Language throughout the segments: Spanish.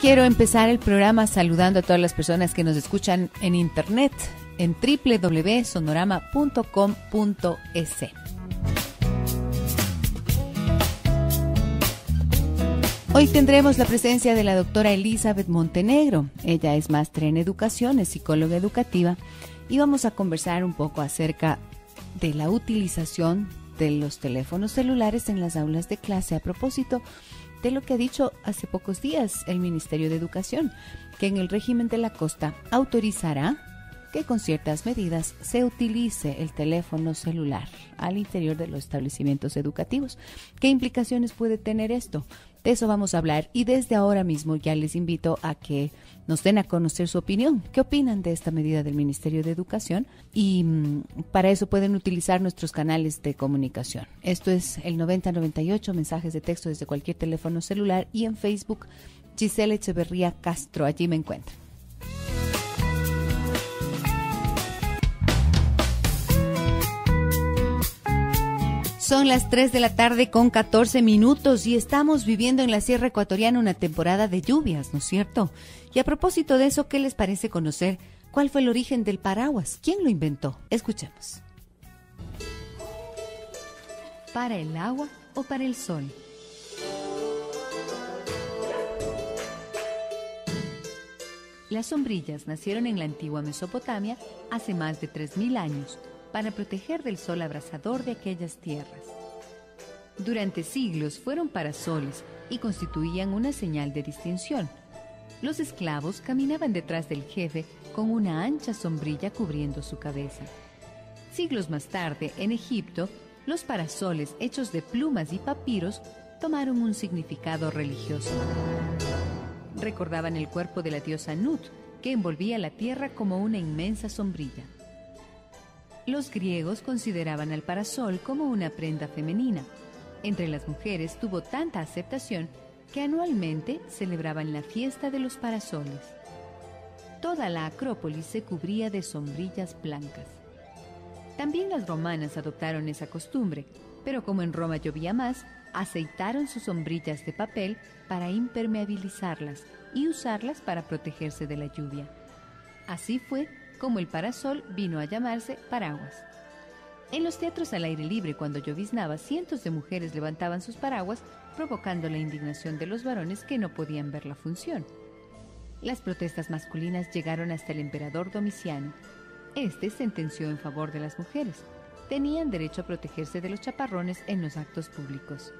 quiero empezar el programa saludando a todas las personas que nos escuchan en internet en www.sonorama.com.es. Hoy tendremos la presencia de la doctora Elizabeth Montenegro. Ella es máster en educación, es psicóloga educativa y vamos a conversar un poco acerca de la utilización de los teléfonos celulares en las aulas de clase a propósito de lo que ha dicho hace pocos días el Ministerio de Educación, que en el régimen de la costa autorizará que con ciertas medidas se utilice el teléfono celular al interior de los establecimientos educativos. ¿Qué implicaciones puede tener esto? De eso vamos a hablar y desde ahora mismo ya les invito a que nos den a conocer su opinión. ¿Qué opinan de esta medida del Ministerio de Educación? Y para eso pueden utilizar nuestros canales de comunicación. Esto es el 9098, mensajes de texto desde cualquier teléfono celular, y en Facebook, Gisela Echeverría Castro, allí me encuentran. Son las 3 de la tarde con 14 minutos y estamos viviendo en la Sierra Ecuatoriana una temporada de lluvias, ¿no es cierto? Y a propósito de eso, ¿qué les parece conocer cuál fue el origen del paraguas? ¿Quién lo inventó? Escuchemos. ¿Para el agua o para el sol? Las sombrillas nacieron en la antigua Mesopotamia hace más de 3000 años. Para proteger del sol abrasador de aquellas tierras. Durante siglos fueron parasoles y constituían una señal de distinción. Los esclavos caminaban detrás del jefe con una ancha sombrilla cubriendo su cabeza. Siglos más tarde, en Egipto, los parasoles hechos de plumas y papiros tomaron un significado religioso. Recordaban el cuerpo de la diosa Nut, que envolvía la tierra como una inmensa sombrilla. Los griegos consideraban al parasol como una prenda femenina. Entre las mujeres tuvo tanta aceptación que anualmente celebraban la fiesta de los parasoles. Toda la Acrópolis se cubría de sombrillas blancas. También las romanas adoptaron esa costumbre, pero como en Roma llovía más, aceitaron sus sombrillas de papel para impermeabilizarlas y usarlas para protegerse de la lluvia. Así fue como el parasol vino a llamarse paraguas. En los teatros al aire libre, cuando lloviznaba, cientos de mujeres levantaban sus paraguas, provocando la indignación de los varones que no podían ver la función. Las protestas masculinas llegaron hasta el emperador Domiciano. Este sentenció en favor de las mujeres. Tenían derecho a protegerse de los chaparrones en los actos públicos.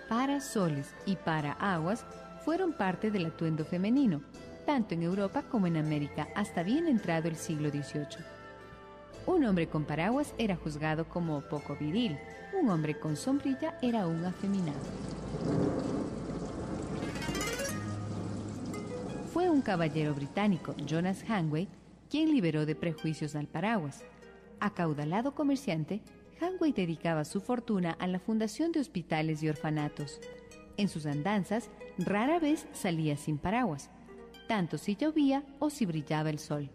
Parasoles y paraguas fueron parte del atuendo femenino, tanto en Europa como en América, hasta bien entrado el siglo XVIII. Un hombre con paraguas era juzgado como poco viril, un hombre con sombrilla era un afeminado. Fue un caballero británico, Jonas Hanway, quien liberó de prejuicios al paraguas. Acaudalado comerciante, Hanway dedicaba su fortuna a la fundación de hospitales y orfanatos. En sus andanzas, rara vez salía sin paraguas, tanto si llovía o si brillaba el sol.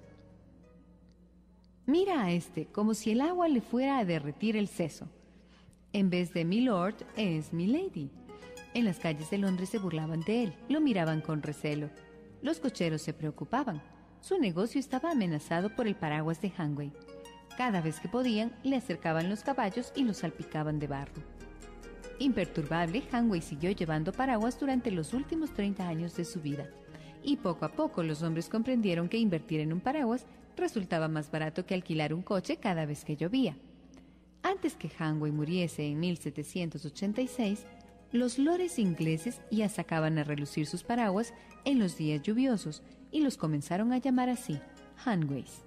Mira a este, como si el agua le fuera a derretir el seso. En vez de mi lord, es mi lady. En las calles de Londres se burlaban de él, lo miraban con recelo. Los cocheros se preocupaban. Su negocio estaba amenazado por el paraguas de Hanway. Cada vez que podían, le acercaban los caballos y los salpicaban de barro. Imperturbable, Hanway siguió llevando paraguas durante los últimos 30 años de su vida. Y poco a poco los hombres comprendieron que invertir en un paraguas resultaba más barato que alquilar un coche cada vez que llovía. Antes que Hanway muriese en 1786, los lores ingleses ya sacaban a relucir sus paraguas en los días lluviosos y los comenzaron a llamar así, Hanways.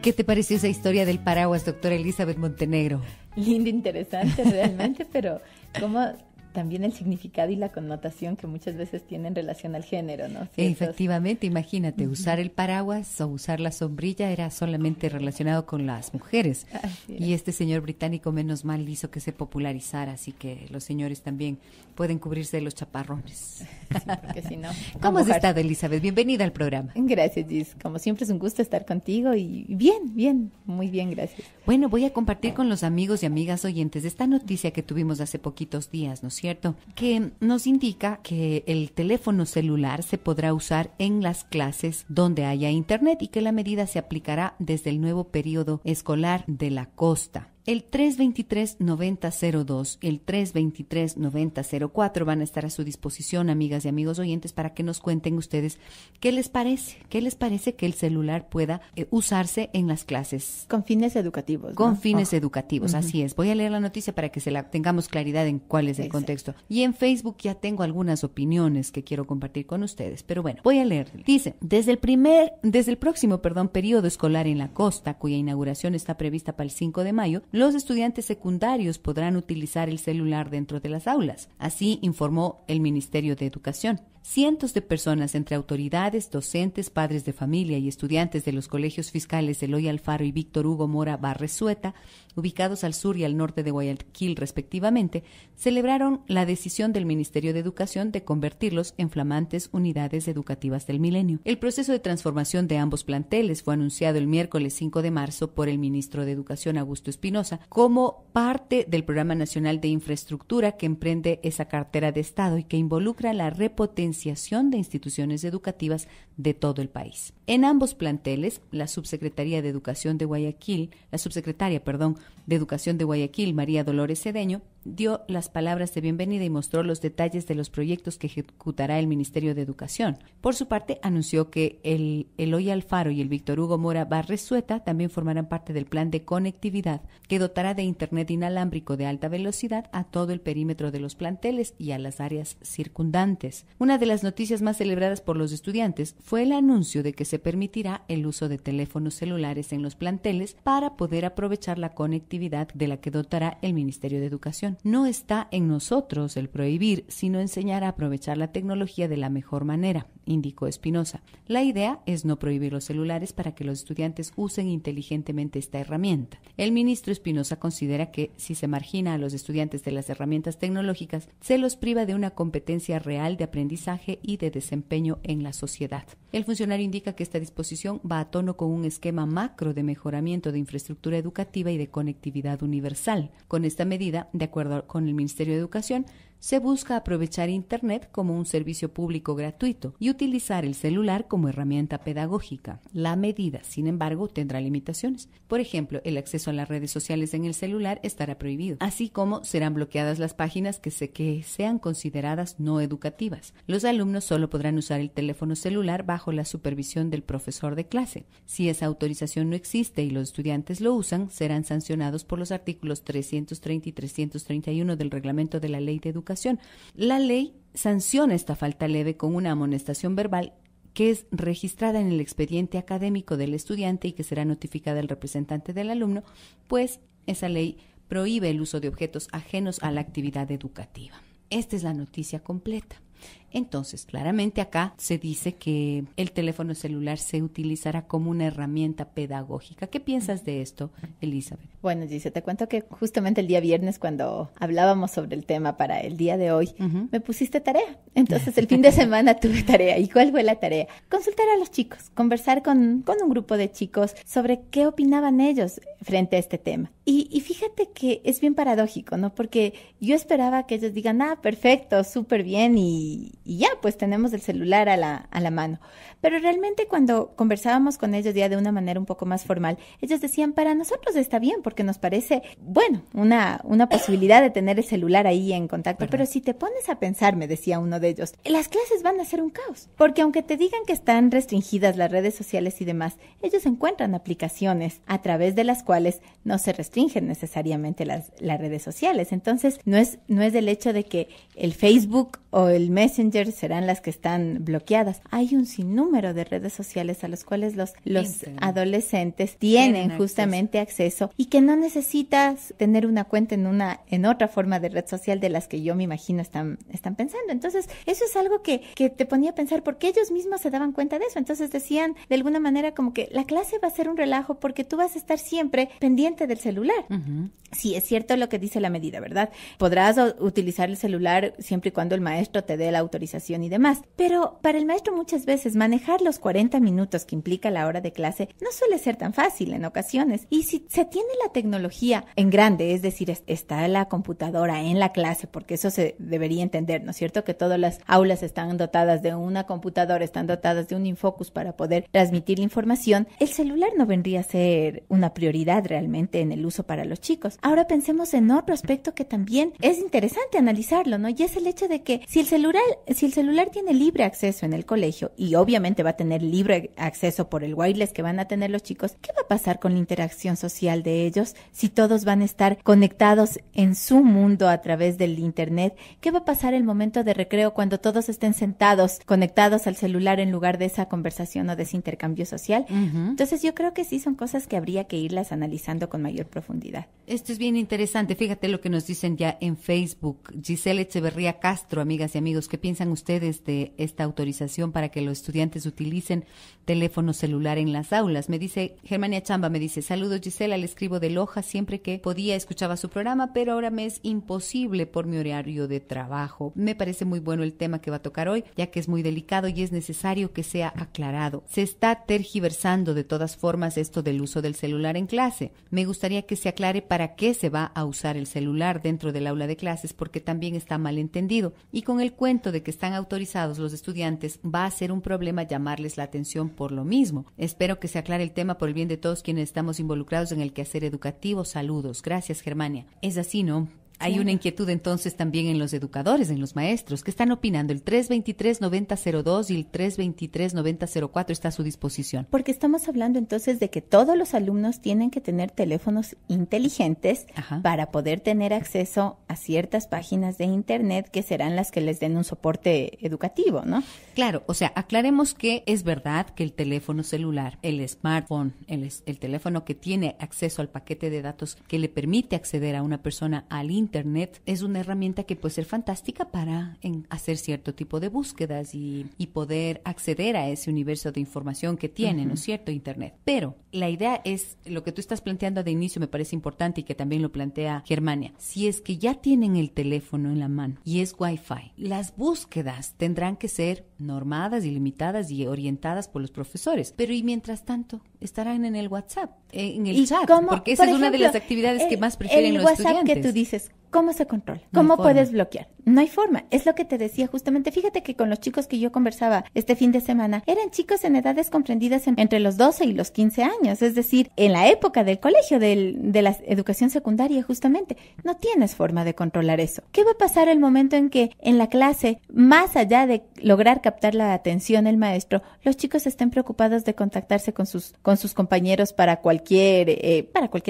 ¿Qué te pareció esa historia del paraguas, doctora Elizabeth Montenegro? Linda, interesante realmente, pero ¿cómo también el significado y la connotación que muchas veces tienen en relación al género, ¿no? Efectivamente, imagínate, usar el paraguas o usar la sombrilla era solamente relacionado con las mujeres. Y este señor británico, menos mal, hizo que se popularizara, así que los señores también pueden cubrirse de los chaparrones. Sí, porque si no... ¿Cómo has estado, Elizabeth? Bienvenida al programa. Gracias, Gis. Como siempre es un gusto estar contigo y bien, muy bien, gracias. Bueno, voy a compartir con los amigos y amigas oyentes esta noticia que tuvimos hace poquitos días, ¿no es cierto? Que nos indica que el teléfono celular se podrá usar en las clases donde haya internet y que la medida se aplicará desde el nuevo periodo escolar de la costa. El 323-9002 y el 323-9004 van a estar a su disposición, amigas y amigos oyentes, para que nos cuenten ustedes qué les parece que el celular pueda usarse en las clases. Con fines educativos, ¿no? Con fines educativos, así es. Voy a leer la noticia para que tengamos claridad en cuál es el contexto. Y en Facebook ya tengo algunas opiniones que quiero compartir con ustedes, pero bueno, voy a leer. Dice, desde el próximo periodo escolar en la costa, cuya inauguración está prevista para el 5 de mayo, los estudiantes secundarios podrán utilizar el celular dentro de las aulas. Así informó el Ministerio de Educación. Cientos de personas, entre autoridades, docentes, padres de familia y estudiantes de los colegios fiscales Eloy Alfaro y Víctor Hugo Mora Barresueta, ubicados al sur y al norte de Guayaquil respectivamente, celebraron la decisión del Ministerio de Educación de convertirlos en flamantes unidades educativas del milenio. El proceso de transformación de ambos planteles fue anunciado el miércoles 5 de marzo por el ministro de Educación, Augusto Espinosa, como parte del Programa Nacional de Infraestructura que emprende esa cartera de Estado y que involucra la repotenciación de instituciones educativas de todo el país. En ambos planteles, la subsecretaria de Educación de Guayaquil, María Dolores Cedeño, dio las palabras de bienvenida y mostró los detalles de los proyectos que ejecutará el Ministerio de Educación. Por su parte, anunció que el Eloy Alfaro y el Víctor Hugo Mora Barresueta también formarán parte del plan de conectividad que dotará de internet inalámbrico de alta velocidad a todo el perímetro de los planteles y a las áreas circundantes. Una de las noticias más celebradas por los estudiantes fue el anuncio de que se permitirá el uso de teléfonos celulares en los planteles para poder aprovechar la conectividad de la que dotará el Ministerio de Educación. No está en nosotros el prohibir, sino enseñar a aprovechar la tecnología de la mejor manera, indicó Espinosa. La idea es no prohibir los celulares para que los estudiantes usen inteligentemente esta herramienta. El ministro Espinosa considera que si se margina a los estudiantes de las herramientas tecnológicas, se los priva de una competencia real de aprendizaje y de desempeño en la sociedad. El funcionario indica que esta disposición va a tono con un esquema macro de mejoramiento de infraestructura educativa y de conectividad universal. Con esta medida, de acuerdo con el Ministerio de Educación, se busca aprovechar Internet como un servicio público gratuito y utilizar el celular como herramienta pedagógica. La medida, sin embargo, tendrá limitaciones. Por ejemplo, el acceso a las redes sociales en el celular estará prohibido, así como serán bloqueadas las páginas que sean consideradas no educativas. Los alumnos solo podrán usar el teléfono celular bajo la supervisión del profesor de clase. Si esa autorización no existe y los estudiantes lo usan, serán sancionados por los artículos 330 y 331 del Reglamento de la Ley de Educación. La ley sanciona esta falta leve con una amonestación verbal que es registrada en el expediente académico del estudiante y que será notificada al representante del alumno, pues esa ley prohíbe el uso de objetos ajenos a la actividad educativa. Esta es la noticia completa. Entonces, claramente acá se dice que el teléfono celular se utilizará como una herramienta pedagógica. ¿Qué piensas de esto, Elizabeth? Bueno, Gise, te cuento que justamente el día viernes, cuando hablábamos sobre el tema para el día de hoy, me pusiste tarea. Entonces, el fin de semana tuve tarea. ¿Y cuál fue la tarea? Consultar a los chicos, conversar con un grupo de chicos sobre qué opinaban ellos frente a este tema. Y fíjate que es bien paradójico, ¿no? Porque yo esperaba que ellos digan, perfecto, súper bien, y ya, pues tenemos el celular a la mano. Pero realmente cuando conversábamos con ellos ya de una manera un poco más formal, ellos decían, para nosotros está bien, porque nos parece, bueno, una posibilidad de tener el celular ahí en contacto. ¿Verdad? Pero si te pones a pensar, me decía uno de ellos, las clases van a ser un caos. Porque aunque te digan que están restringidas las redes sociales y demás, ellos encuentran aplicaciones a través de las cuales no se restringen necesariamente las redes sociales. Entonces, no es el hecho de que el Facebook o el Messenger Messenger serán las que están bloqueadas. Hay un sinnúmero de redes sociales a las cuales los adolescentes tienen justamente acceso y que no necesitas tener una cuenta en otra forma de red social de las que yo me imagino están pensando. Entonces, eso es algo que te ponía a pensar, porque ellos mismos se daban cuenta de eso. Entonces decían de alguna manera como que la clase va a ser un relajo porque tú vas a estar siempre pendiente del celular. Uh-huh. Sí, es cierto lo que dice la medida, ¿verdad? Podrás utilizar el celular siempre y cuando el maestro te dé la autorización y demás. Pero para el maestro muchas veces manejar los 40 minutos que implica la hora de clase no suele ser tan fácil en ocasiones. Y si se tiene la tecnología en grande, es decir, está la computadora en la clase, porque eso se debería entender, ¿no es cierto? Que todas las aulas están dotadas de una computadora, están dotadas de un infocus para poder transmitir la información. El celular no vendría a ser una prioridad realmente en el uso para los chicos. Ahora pensemos en otro aspecto que también es interesante analizarlo, ¿no? Y es el hecho de que si el celular tiene libre acceso en el colegio, y obviamente va a tener libre acceso por el wireless que van a tener los chicos, ¿qué va a pasar con la interacción social de ellos si todos van a estar conectados en su mundo a través del internet? ¿Qué va a pasar el momento de recreo cuando todos estén sentados, conectados al celular en lugar de esa conversación o de ese intercambio social? Uh-huh. Entonces yo creo que sí son cosas que habría que irlas analizando con mayor profundidad. Esto es bien interesante. Fíjate lo que nos dicen ya en Facebook. Giselle Echeverría Castro, amigas y amigos, ¿qué piensan ustedes de esta autorización para que los estudiantes utilicen teléfono celular en las aulas? Me dice Germania Chamba, me dice: saludos Gisela, le escribo de Loja, siempre que podía escuchaba su programa, pero ahora me es imposible por mi horario de trabajo. Me parece muy bueno el tema que va a tocar hoy, ya que es muy delicado y es necesario que sea aclarado. Se está tergiversando de todas formas esto del uso del celular en clase. Me gustaría que se aclare para qué se va a usar el celular dentro del aula de clases, porque también está mal entendido. Y con el cuento de que están autorizados los estudiantes, va a ser un problema llamarles la atención por lo mismo. Espero que se aclare el tema por el bien de todos quienes estamos involucrados en el quehacer educativo. Saludos. Gracias, Germania. Es así, ¿no? Hay una inquietud entonces también en los educadores, en los maestros, que están opinando. El 323-9002 y el 323-9004 está a su disposición. Porque estamos hablando entonces de que todos los alumnos tienen que tener teléfonos inteligentes. Ajá. Para poder tener acceso a ciertas páginas de internet que serán las que les den un soporte educativo, ¿no? Claro, o sea, aclaremos que es verdad que el teléfono celular, el smartphone, el teléfono que tiene acceso al paquete de datos que le permite acceder a una persona al internet, es una herramienta que puede ser fantástica para hacer cierto tipo de búsquedas y poder acceder a ese universo de información que tiene, uh-huh. ¿no es cierto? Internet. Pero la idea es, lo que tú estás planteando de inicio me parece importante y que también lo plantea Germania. Si es que ya tienen el teléfono en la mano y es Wi-Fi, las búsquedas tendrán que ser normadas y limitadas y orientadas por los profesores. Pero y mientras tanto, estarán en el WhatsApp, en el chat, porque esa es una de las actividades que más prefieren los estudiantes. El WhatsApp que tú dices, ¿cómo se controla? ¿Cómo puedes bloquear? No hay forma. Es lo que te decía justamente. Fíjate que con los chicos que yo conversaba este fin de semana, eran chicos en edades comprendidas entre los 12 y los 15 años. Es decir, en la época del colegio, de la educación secundaria justamente. No tienes forma de controlar eso. ¿Qué va a pasar el momento en que en la clase, más allá de lograr captar la atención del maestro, los chicos estén preocupados de contactarse con sus compañeros para cualquier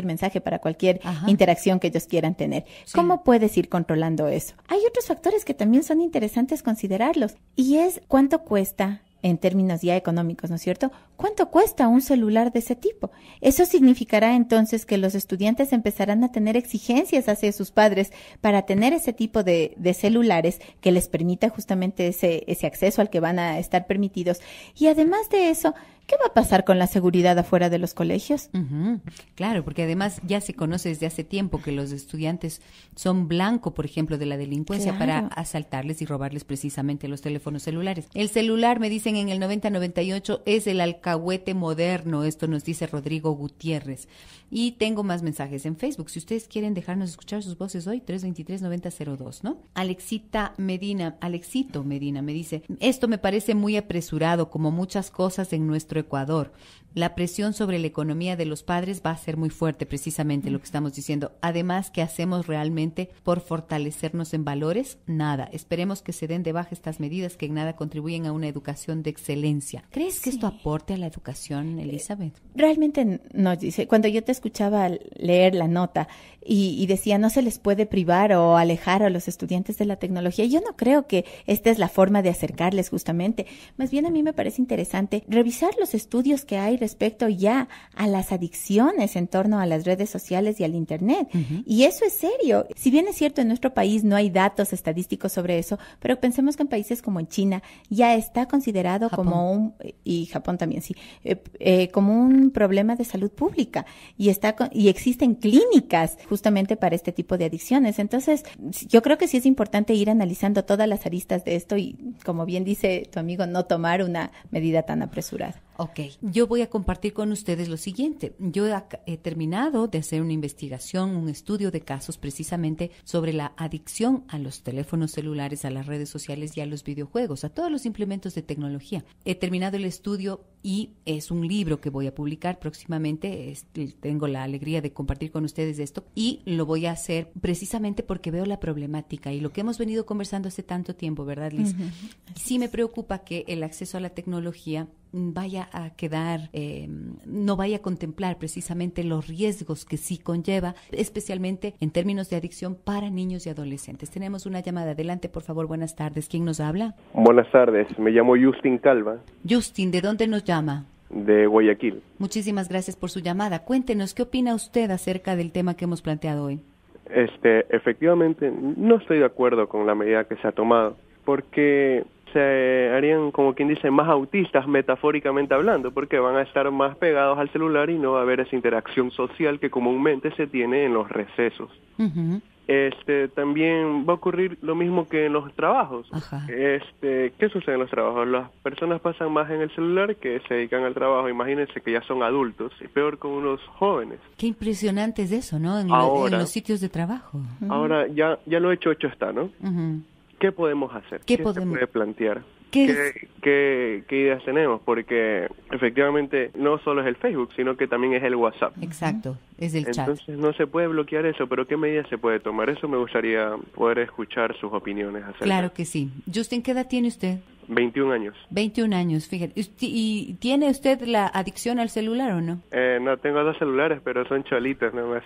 mensaje, para cualquier Ajá. interacción que ellos quieran tener? Sí. ¿Cómo puedes ir controlando eso? Hay otros factores que también son interesantes considerarlos, y es cuánto cuesta en términos ya económicos, ¿no es cierto? ¿Cuánto cuesta un celular de ese tipo? Eso significará entonces que los estudiantes empezarán a tener exigencias hacia sus padres para tener ese tipo de celulares que les permita justamente ese acceso al que van a estar permitidos. Y además de eso, ¿qué va a pasar con la seguridad afuera de los colegios? Uh-huh. Claro, porque además ya se conoce desde hace tiempo que los estudiantes son blanco, por ejemplo, de la delincuencia claro. para asaltarles y robarles precisamente los teléfonos celulares. El celular, me dicen en el 9098, es el alcahuete moderno. Esto nos dice Rodrigo Gutiérrez. Y tengo más mensajes en Facebook. Si ustedes quieren dejarnos escuchar sus voces hoy, 323-9002, ¿no? Alexito Medina me dice: esto me parece muy apresurado, como muchas cosas en nuestro Ecuador. La presión sobre la economía de los padres va a ser muy fuerte, precisamente lo que estamos diciendo. Además, ¿qué hacemos realmente por fortalecernos en valores? Nada. Esperemos que se den de baja estas medidas que en nada contribuyen a una educación de excelencia. ¿Crees que esto aporte afecta la educación, Elizabeth? Realmente no, dice. Cuando yo te escuchaba leer la nota y decía no se les puede privar o alejar a los estudiantes de la tecnología, yo no creo que esta es la forma de acercarles justamente. Más bien a mí me parece interesante revisar los estudios que hay respecto ya a las adicciones en torno a las redes sociales y al Internet. Y eso es serio. Si bien es cierto, en nuestro país no hay datos estadísticos sobre eso, pero pensemos que en países como en China ya está considerado Japón. Y Japón también, sí, como un problema de salud pública y existen clínicas justamente para este tipo de adicciones. Entonces, yo creo que sí es importante ir analizando todas las aristas de esto y, como bien dice tu amigo, no tomar una medida tan apresurada. Ok, yo voy a compartir con ustedes lo siguiente. Yo he terminado de hacer una investigación, un estudio de casos precisamente sobre la adicción a los teléfonos celulares, a las redes sociales y a los videojuegos, a todos los implementos de tecnología. He terminado el estudio y es un libro que voy a publicar próximamente. Tengo la alegría de compartir con ustedes esto y lo voy a hacer precisamente porque veo la problemática y lo que hemos venido conversando hace tanto tiempo, ¿verdad, Liz? Sí me preocupa que el acceso a la tecnología vaya a quedar, no vaya a contemplar precisamente los riesgos que sí conlleva, especialmente en términos de adicción para niños y adolescentes. Tenemos una llamada. Adelante, por favor. Buenas tardes. ¿Quién nos habla? Buenas tardes. Me llamo Justin Calva. Justin, ¿de dónde nos llama? De Guayaquil. Muchísimas gracias por su llamada. Cuéntenos, ¿qué opina usted acerca del tema que hemos planteado hoy? Efectivamente, no estoy de acuerdo con la medida que se ha tomado, porque se harían, como quien dice, más autistas, metafóricamente hablando, porque van a estar más pegados al celular y no va a haber esa interacción social que comúnmente se tiene en los recesos. También va a ocurrir lo mismo que en los trabajos. ¿Qué sucede en los trabajos? Las personas pasan más en el celular que se dedican al trabajo. Imagínense que ya son adultos, y peor con unos jóvenes. Qué impresionante es eso, ¿no? En los sitios de trabajo. Ahora, ya lo hecho está, ¿no? ¿Qué podemos hacer? ¿Qué se puede plantear? ¿Qué ideas tenemos? Porque efectivamente no solo es el Facebook, sino que también es el WhatsApp. Exacto, es el chat. Entonces no se puede bloquear eso, pero ¿qué medidas se puede tomar? Eso me gustaría poder escuchar sus opiniones acerca. Claro que sí. Justin, ¿qué edad tiene usted? 21 años. 21 años, fíjate. ¿Y tiene usted la adicción al celular o no? No, tengo 2 celulares, pero son cholitos nomás.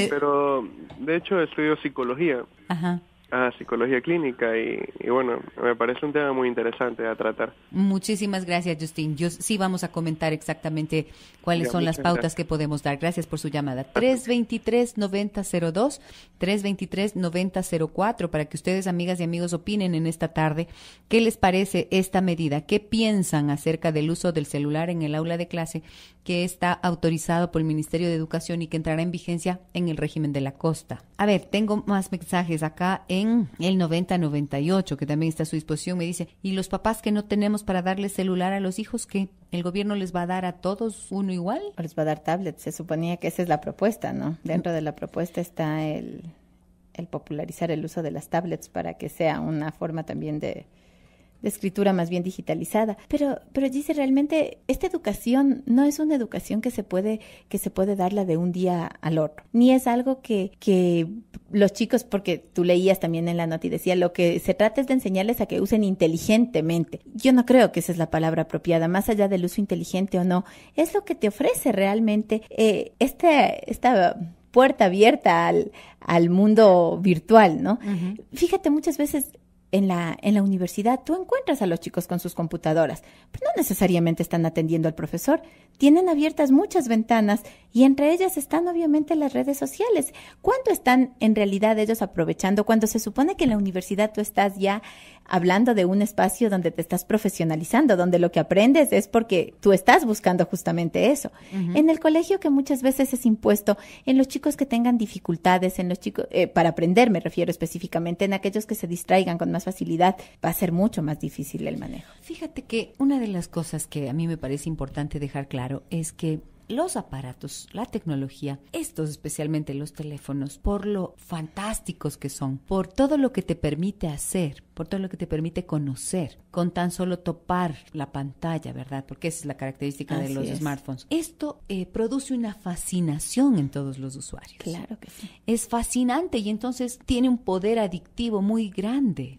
Pero, de hecho, estudio psicología. Psicología clínica y bueno, me parece un tema muy interesante a tratar. Muchísimas gracias, Justin. Sí vamos a comentar exactamente cuáles son las pautas que podemos dar. Gracias por su llamada. 323-9002, 323-9004, para que ustedes, amigas y amigos, opinen en esta tarde qué les parece esta medida, qué piensan acerca del uso del celular en el aula de clase, que está autorizado por el Ministerio de Educación y que entrará en vigencia en el régimen de la costa. A ver, tengo más mensajes acá en el 9098, que también está a su disposición. Me dice, ¿y los papás que no tenemos para darles celular a los hijos, qué? ¿El gobierno les va a dar a todos uno igual? O les va a dar tablets. Se suponía que esa es la propuesta, ¿no? Dentro de la propuesta está el popularizar el uso de las tablets para que sea una forma también de escritura más bien digitalizada. Pero dice, realmente esta educación no es una educación que se puede darla de un día al otro, ni es algo que los chicos, porque tú leías también en la nota y decía, lo que se trata es de enseñarles a que usen inteligentemente. Yo no creo que esa es la palabra apropiada, más allá del uso inteligente o no, es lo que te ofrece realmente esta puerta abierta al mundo virtual, ¿no? Fíjate, muchas veces en la universidad tú encuentras a los chicos con sus computadoras, pero no necesariamente están atendiendo al profesor. Tienen abiertas muchas ventanas y entre ellas están obviamente las redes sociales. ¿Cuánto están en realidad ellos aprovechando cuando se supone que en la universidad tú estás ya hablando de un espacio donde te estás profesionalizando, donde lo que aprendes es porque tú estás buscando justamente eso? En el colegio, que muchas veces es impuesto, en los chicos que tengan dificultades, en los chicos, para aprender me refiero específicamente, en aquellos que se distraigan con más facilidad, va a ser mucho más difícil el manejo. Fíjate que una de las cosas que a mí me parece importante dejar claro es que los aparatos, la tecnología, estos especialmente los teléfonos, por lo fantásticos que son, por todo lo que te permite hacer, por todo lo que te permite conocer, con tan solo topar la pantalla, ¿verdad? Porque esa es la característica de los smartphones. Esto produce una fascinación en todos los usuarios. Claro que sí. Es fascinante y entonces tiene un poder adictivo muy grande.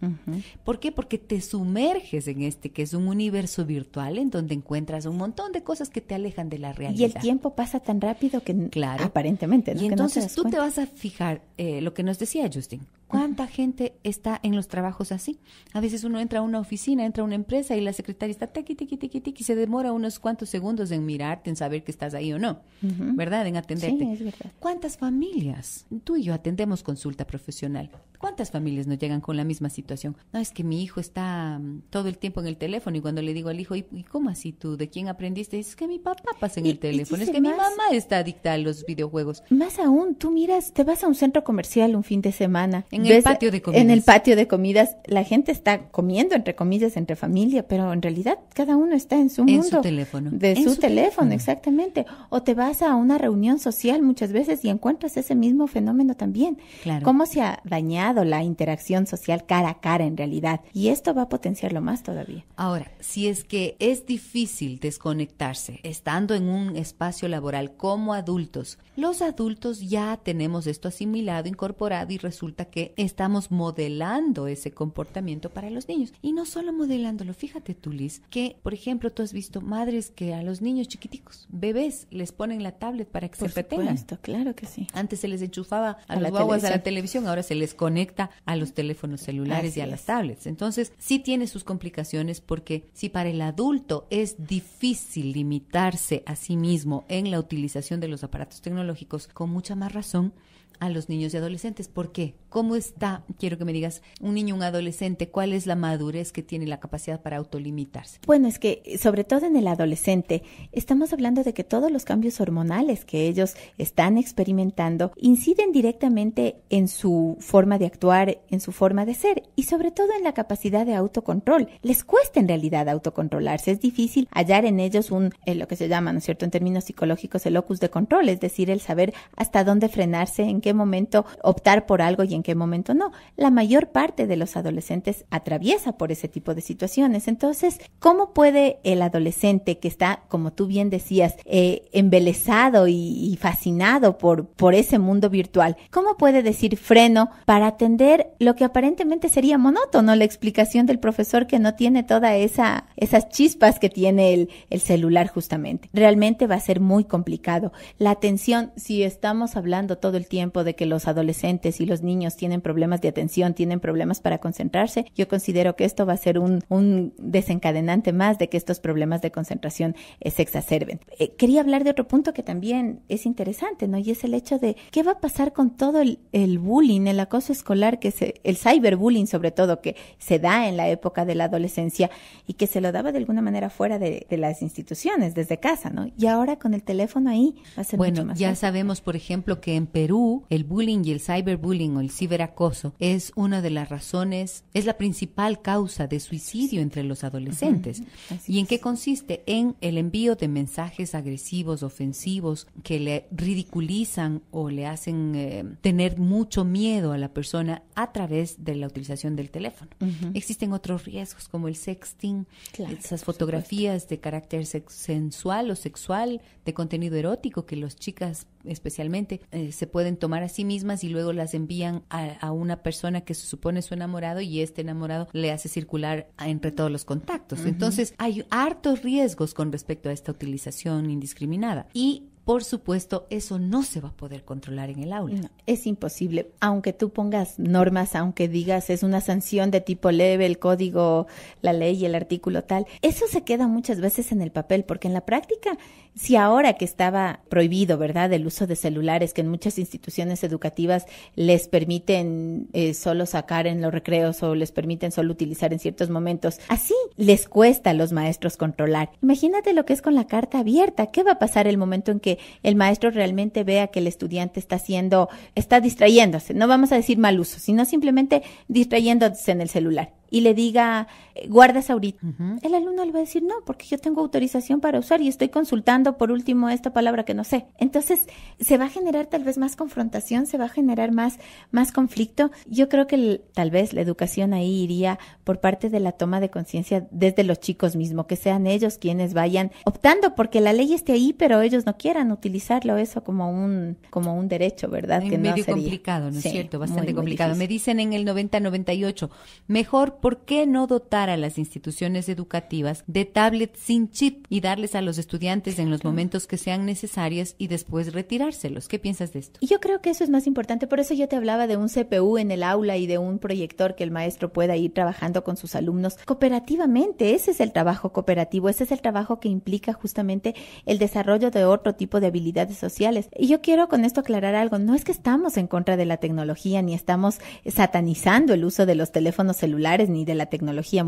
¿Por qué? Porque te sumerges en que es un universo virtual en donde encuentras un montón de cosas que te alejan de la realidad. Y el tiempo pasa tan rápido que aparentemente, ¿no? Y que entonces no te tú cuenta. te vas a fijar lo que nos decía Justin. ¿Cuánta gente está en los trabajos así? A veces uno entra a una oficina, entra a una empresa y la secretaria está tiqui, tiqui, tiqui, tiqui, y se demora unos cuantos segundos en mirarte, en saber que estás ahí o no, ¿verdad? En atenderte. Sí, es verdad. ¿Cuántas familias? Tú y yo atendemos consulta profesional. ¿Cuántas familias nos llegan con la misma situación? No, es que mi hijo está todo el tiempo en el teléfono y cuando le digo al hijo, ¿y cómo así tú? ¿De quién aprendiste? Es que mi papá pasa en el teléfono, es que mi mamá está adicta a los videojuegos. Más aún, tú miras, te vas a un centro comercial un fin de semana. En el patio de comidas. En el patio de comidas, la gente está comiendo, entre comillas, entre familia, pero en realidad cada uno está en su mundo. En su teléfono. De su teléfono, exactamente. O te vas a una reunión social muchas veces y encuentras ese mismo fenómeno también. Claro. Cómo se ha dañado la interacción social cara a cara en realidad. Y esto va a potenciarlo más todavía. Ahora, si es que es difícil desconectarse estando en un espacio laboral como adultos, los adultos ya tenemos esto asimilado, incorporado y resulta que estamos modelando ese comportamiento para los niños. Y no solo modelándolo, fíjate tú, Liz, que, por ejemplo, tú has visto madres que a los niños chiquiticos, bebés, les ponen la tablet para que se entretengan. Por supuesto, claro que sí. Antes se les enchufaba a los guaguas a la televisión, ahora se les conecta a los teléfonos celulares y a las tablets. Entonces, sí tiene sus complicaciones porque si para el adulto es difícil limitarse a sí mismo en la utilización de los aparatos tecnológicos, con mucha más razón a los niños y adolescentes. ¿Por qué? ¿Cómo está? Quiero que me digas, un niño, un adolescente, ¿cuál es la madurez que tiene la capacidad para autolimitarse? Bueno, es que sobre todo en el adolescente estamos hablando de que todos los cambios hormonales que ellos están experimentando inciden directamente en su forma de actuar, en su forma de ser y sobre todo en la capacidad de autocontrol. Les cuesta en realidad autocontrolarse. Es difícil hallar en ellos lo que se llama, ¿no es cierto?, en términos psicológicos, el locus de control, es decir, el saber hasta dónde frenarse, en qué momento optar por algo y en qué momento no. La mayor parte de los adolescentes atraviesa por ese tipo de situaciones. Entonces, ¿cómo puede el adolescente que está, como tú bien decías, embelesado y fascinado por ese mundo virtual, cómo puede decir freno para atender lo que aparentemente sería monótono, la explicación del profesor que no tiene toda esas chispas que tiene el celular justamente? Realmente va a ser muy complicado. La atención, si estamos hablando todo el tiempo de que los adolescentes y los niños tienen problemas de atención, tienen problemas para concentrarse, yo considero que esto va a ser un desencadenante más de que estos problemas de concentración se exacerben. Quería hablar de otro punto que también es interesante, ¿no? Y es el hecho de qué va a pasar con todo el bullying, el acoso escolar, el cyberbullying sobre todo, que se da en la época de la adolescencia y que se lo daba de alguna manera fuera de las instituciones, desde casa, ¿no? Y ahora con el teléfono ahí va a ser mucho más ya fácil. sabemos, por ejemplo, que en Perú el bullying y el cyberbullying o el ciberacoso es una de las razones, es la principal causa de suicidio entre los adolescentes. ¿Y en qué consiste? En el envío de mensajes agresivos, ofensivos, que le ridiculizan o le hacen tener mucho miedo a la persona a través de la utilización del teléfono. Existen otros riesgos como el sexting, esas fotografías de carácter sensual o sexual, de contenido erótico que las chicas especialmente se pueden tomar a sí mismas y luego las envían a una persona que se supone su enamorado y este enamorado le hace circular entre todos los contactos. Entonces hay hartos riesgos con respecto a esta utilización indiscriminada y por supuesto, eso no se va a poder controlar en el aula. No, es imposible. Aunque tú pongas normas, aunque digas es una sanción de tipo leve, el código, la ley, el artículo tal, eso se queda muchas veces en el papel, porque en la práctica, si ahora que estaba prohibido, ¿verdad?, el uso de celulares, que en muchas instituciones educativas les permiten solo sacar en los recreos o les permiten solo utilizar en ciertos momentos, así les cuesta a los maestros controlar. Imagínate lo que es con la carta abierta. ¿Qué va a pasar el momento en que el maestro realmente vea que el estudiante está distrayéndose? No vamos a decir mal uso, sino simplemente distrayéndose en el celular. y le diga, guardas ahorita. El alumno le va a decir, no, porque yo tengo autorización para usar y estoy consultando por último esta palabra que no sé. Entonces, se va a generar tal vez más confrontación, se va a generar más conflicto. Yo creo que tal vez la educación ahí iría por parte de la toma de conciencia desde los chicos mismos, que sean ellos quienes vayan optando porque la ley esté ahí, pero ellos no quieran utilizarlo eso como un derecho, ¿verdad? Que medio no sería complicado, ¿no es cierto? Bastante muy complicado. difícil. Me dicen en el 90-98, mejor, ¿por qué no dotar a las instituciones educativas de tablets sin chip y darles a los estudiantes en los momentos que sean necesarias y después retirárselos? ¿Qué piensas de esto? Y yo creo que eso es más importante, por eso yo te hablaba de un CPU en el aula y de un proyector que el maestro pueda ir trabajando con sus alumnos cooperativamente. Ese es el trabajo cooperativo, ese es el trabajo que implica justamente el desarrollo de otro tipo de habilidades sociales. Y yo quiero con esto aclarar algo, no es que estamos en contra de la tecnología, ni estamos satanizando el uso de los teléfonos celulares, ni de la tecnología,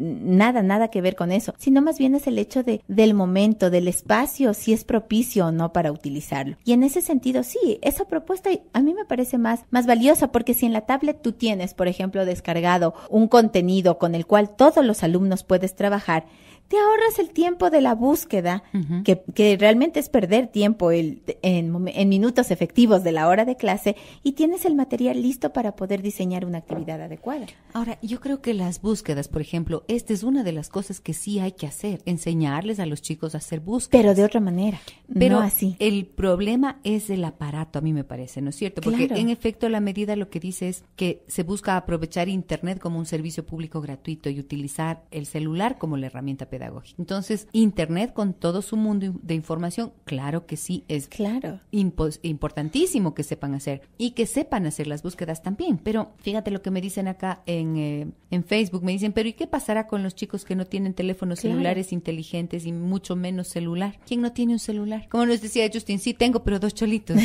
nada que ver con eso, sino más bien es el hecho del momento, del espacio, si es propicio o no para utilizarlo. Y en ese sentido, sí, esa propuesta a mí me parece más valiosa, porque si en la tablet tú tienes, por ejemplo, descargado un contenido con el cual todos los alumnos puedes trabajar, te ahorras el tiempo de la búsqueda, que realmente es perder tiempo en minutos efectivos de la hora de clase, y tienes el material listo para poder diseñar una actividad adecuada. Ahora, yo creo que las búsquedas, por ejemplo, esta es una de las cosas que sí hay que hacer, enseñarles a los chicos a hacer búsquedas. Pero de otra manera, pero no así. El problema es el aparato, a mí me parece, ¿no es cierto? Porque Claro. en efecto la medida lo que dice es que se busca aprovechar Internet como un servicio público gratuito y utilizar el celular como la herramienta pedagógica. Entonces, Internet con todo su mundo de información, claro que sí, es Claro. importantísimo que sepan hacer y que sepan hacer las búsquedas también. Pero fíjate lo que me dicen acá en Facebook, me dicen, pero ¿y qué pasará con los chicos que no tienen teléfonos celulares inteligentes y mucho menos celular? ¿Quién no tiene un celular? Como nos decía Justin, sí tengo, pero 2 cholitos.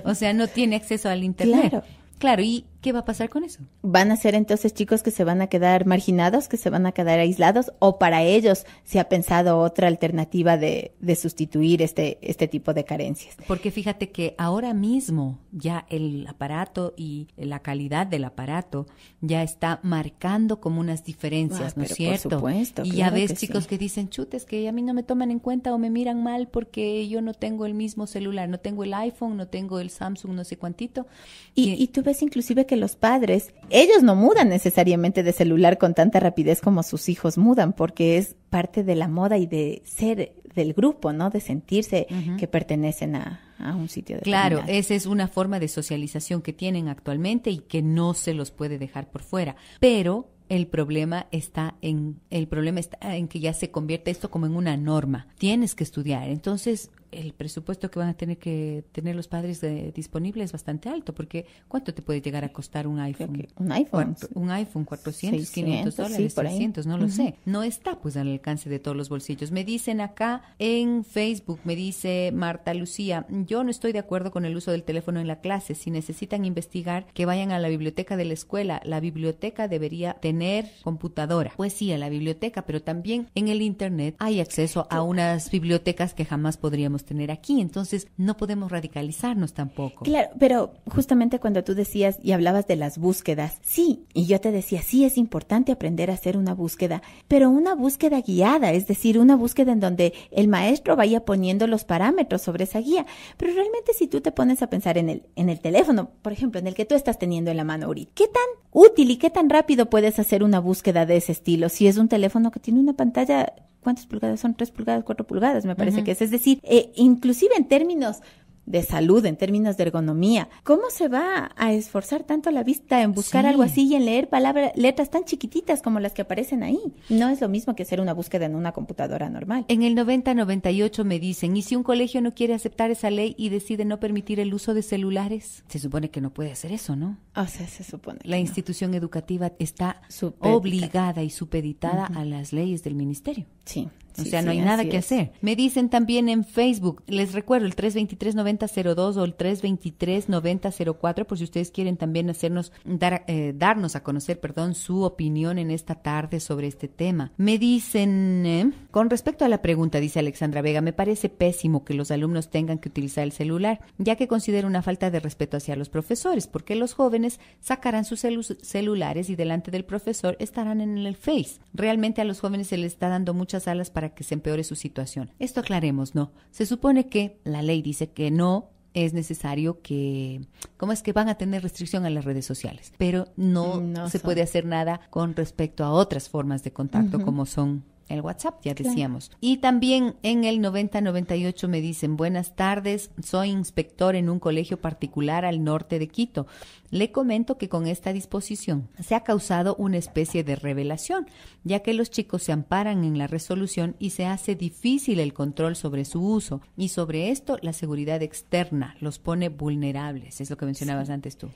O sea, no tiene acceso al Internet. Claro, ¿y qué va a pasar con eso? ¿Van a ser entonces chicos que se van a quedar marginados, que se van a quedar aislados? ¿O para ellos se ha pensado otra alternativa de sustituir este tipo de carencias? Porque fíjate que ahora mismo ya el aparato y la calidad del aparato ya está marcando como unas diferencias, ¿no es cierto? Por supuesto, y ya ves chicos que dicen, chutes, que a mí no me toman en cuenta o me miran mal porque yo no tengo el mismo celular, no tengo el iPhone, no tengo el Samsung, no sé cuántito. Y tú ves inclusive que los padres, ellos no mudan necesariamente de celular con tanta rapidez como sus hijos mudan, porque es parte de la moda y de ser del grupo, ¿no? De sentirse que pertenecen a un sitio determinado. Claro, esa es una forma de socialización que tienen actualmente y que no se los puede dejar por fuera. Pero el problema está en que ya se convierte esto como en una norma. Tienes que estudiar. Entonces, el presupuesto que van a tener que tener los padres disponible es bastante alto, porque ¿cuánto te puede llegar a costar un iPhone? Un iPhone. Un iPhone, 400, 500 dólares, sí, 300, no lo sé. No está pues al alcance de todos los bolsillos. Me dicen acá en Facebook, me dice Marta Lucía, yo no estoy de acuerdo con el uso del teléfono en la clase. Si necesitan investigar, que vayan a la biblioteca de la escuela. La biblioteca debería tener computadora. Pues sí, a la biblioteca, pero también en el Internet hay acceso a unas bibliotecas que jamás podríamos tener aquí, entonces no podemos radicalizarnos tampoco. Claro, pero justamente cuando tú decías y hablabas de las búsquedas, sí, y yo te decía, sí es importante aprender a hacer una búsqueda, pero una búsqueda guiada, es decir, una búsqueda en donde el maestro vaya poniendo los parámetros sobre esa guía, pero realmente si tú te pones a pensar en el teléfono, por ejemplo, en el que tú estás teniendo en la mano ahorita, ¿qué tan útil y qué tan rápido puedes hacer una búsqueda de ese estilo? Si es un teléfono que tiene una pantalla, ¿cuántas pulgadas son? 3 pulgadas, 4 pulgadas, me parece que es. Es decir, inclusive en términos de salud, en términos de ergonomía, ¿cómo se va a esforzar tanto la vista en buscar algo así y en leer letras tan chiquititas como las que aparecen ahí? No es lo mismo que hacer una búsqueda en una computadora normal. En el 90-98 me dicen, ¿y si un colegio no quiere aceptar esa ley y decide no permitir el uso de celulares? Se supone que no puede hacer eso, ¿no? O sea, se supone que la institución educativa está supeditada. obligada y supeditada a las leyes del ministerio. Sí, O sea, no hay nada que hacer. Me dicen también en Facebook, les recuerdo, el 323-9002 o el 323-9004, por si ustedes quieren también darnos a conocer, su opinión en esta tarde sobre este tema. Me dicen, con respecto a la pregunta, dice Alexandra Vega, me parece pésimo que los alumnos tengan que utilizar el celular, ya que considero una falta de respeto hacia los profesores, porque los jóvenes sacarán sus celulares y delante del profesor estarán en el Face. Realmente a los jóvenes se les está dando muchas alas para que se empeore su situación. Esto aclaremos, ¿no? Se supone que la ley dice que no es necesario que, ¿cómo es que van a tener restricción a las redes sociales? Pero no se puede hacer nada con respecto a otras formas de contacto como son el WhatsApp, ya decíamos. Y también en el 9098 me dicen, buenas tardes, soy inspector en un colegio particular al norte de Quito. Le comento que con esta disposición se ha causado una especie de revelación, ya que los chicos se amparan en la resolución y se hace difícil el control sobre su uso. Y sobre esto, la seguridad externa los pone vulnerables, es lo que mencionabas antes tú.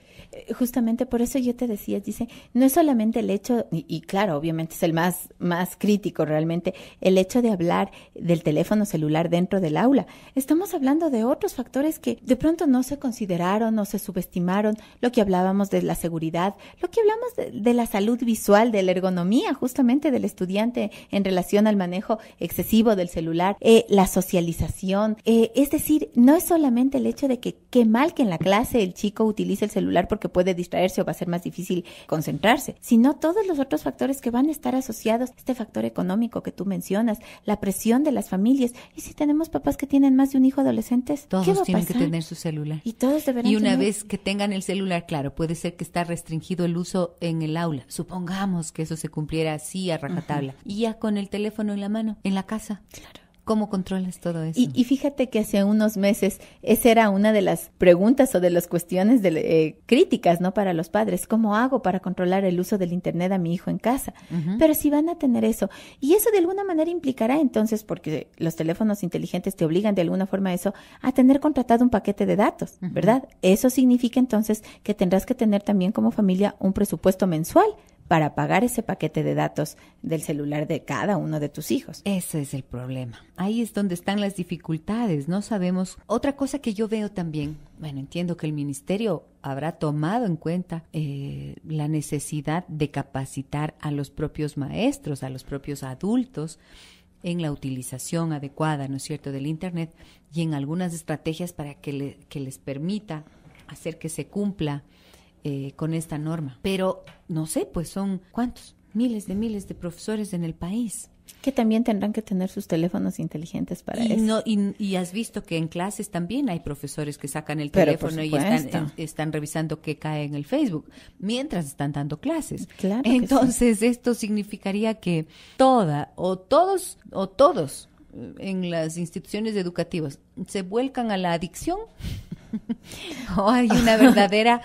Justamente por eso yo te decía, dice, no es solamente el hecho, y claro, obviamente es el más crítico realmente, el hecho de hablar del teléfono celular dentro del aula. Estamos hablando de otros factores que de pronto no se consideraron, no se subestimaron, lo que hablábamos de la seguridad, lo que hablamos de la salud visual, de la ergonomía justamente del estudiante en relación al manejo excesivo del celular, la socialización, es decir, no es solamente el hecho de que qué mal que en la clase el chico utilice el celular porque puede distraerse o va a ser más difícil concentrarse, sino todos los otros factores que van a estar asociados, este factor económico que tú mencionas, la presión de las familias, y si tenemos papás que tienen más de un hijo adolescentes, todos ¿qué va a tienen pasar? Que tener su celular. Y todos deberán Y una tener... vez que tengan el celular, claro, puede ser que está restringido el uso en el aula. Supongamos que eso se cumpliera así a rajatabla. Y ya con el teléfono en la mano, en la casa. Claro. ¿Cómo controlas todo eso? Y fíjate que hace unos meses esa era una de las preguntas o de las cuestiones críticas, ¿no? Para los padres. ¿Cómo hago para controlar el uso del Internet a mi hijo en casa? Pero si van a tener eso. Y eso de alguna manera implicará entonces, porque los teléfonos inteligentes te obligan de alguna forma a eso, a tener contratado un paquete de datos, ¿verdad? Eso significa entonces que tendrás que tener también como familia un presupuesto mensual para pagar ese paquete de datos del celular de cada uno de tus hijos. Ese es el problema. Ahí es donde están las dificultades. No sabemos. Otra cosa que yo veo también, bueno, entiendo que el ministerio habrá tomado en cuenta la necesidad de capacitar a los propios maestros, a los propios adultos en la utilización adecuada, ¿no es cierto?, del Internet y en algunas estrategias para que les permita hacer que se cumpla con esta norma. Pero, no sé, pues son, ¿cuántos? Miles de profesores en el país. Que también tendrán que tener sus teléfonos inteligentes para eso. Y has visto que en clases también hay profesores que sacan el teléfono y están revisando qué cae en el Facebook mientras están dando clases. Claro. Entonces, sí. Esto significaría que todos en las instituciones educativas se vuelcan a la adicción. ¿O hay una verdadera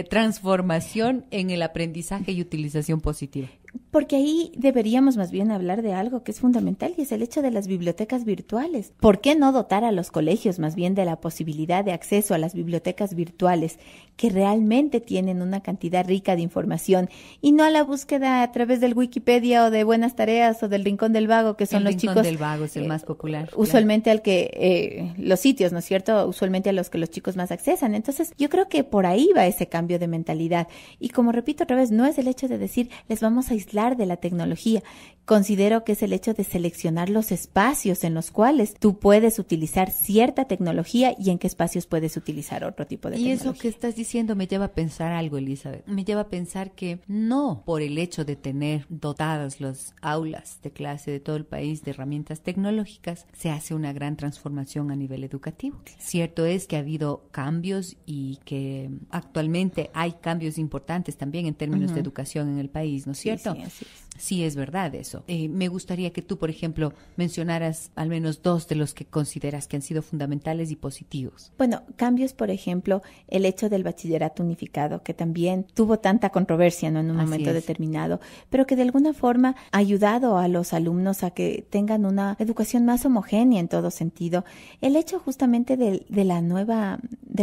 transformación en el aprendizaje y utilización positiva? Porque ahí deberíamos más bien hablar de algo que es fundamental y es el hecho de las bibliotecas virtuales. ¿Por qué no dotar a los colegios más bien de la posibilidad de acceso a las bibliotecas virtuales que realmente tienen una cantidad rica de información y no a la búsqueda a través del Wikipedia o de Buenas Tareas o del Rincón del Vago, que son los chicos... El Rincón del Vago es el más popular. Usualmente al que los sitios, ¿no es cierto? Usualmente a los que los chicos más accesan. Entonces, yo creo que por ahí va ese cambio de mentalidad. Y como repito otra vez, no es el hecho de decir, les vamos a aislar de la tecnología. Considero que es el hecho de seleccionar los espacios en los cuales tú puedes utilizar cierta tecnología y en qué espacios puedes utilizar otro tipo de tecnología. Y eso que estás diciendo me lleva a pensar algo, Elizabeth. Me lleva a pensar que no por el hecho de tener dotadas las aulas de clase de todo el país de herramientas tecnológicas se hace una gran transformación a nivel educativo. Cierto es que ha habido cambios y que actualmente hay cambios importantes también en términos de educación en el país, ¿no es cierto? Sí, así es. Sí, es verdad eso. Me gustaría que tú, por ejemplo, mencionaras al menos dos de los que consideras que han sido fundamentales y positivos. Bueno, cambios, por ejemplo, el hecho del bachillerato unificado, que también tuvo tanta controversia, ¿no?, en un momento determinado, pero que de alguna forma ha ayudado a los alumnos a que tengan una educación más homogénea en todo sentido. El hecho justamente de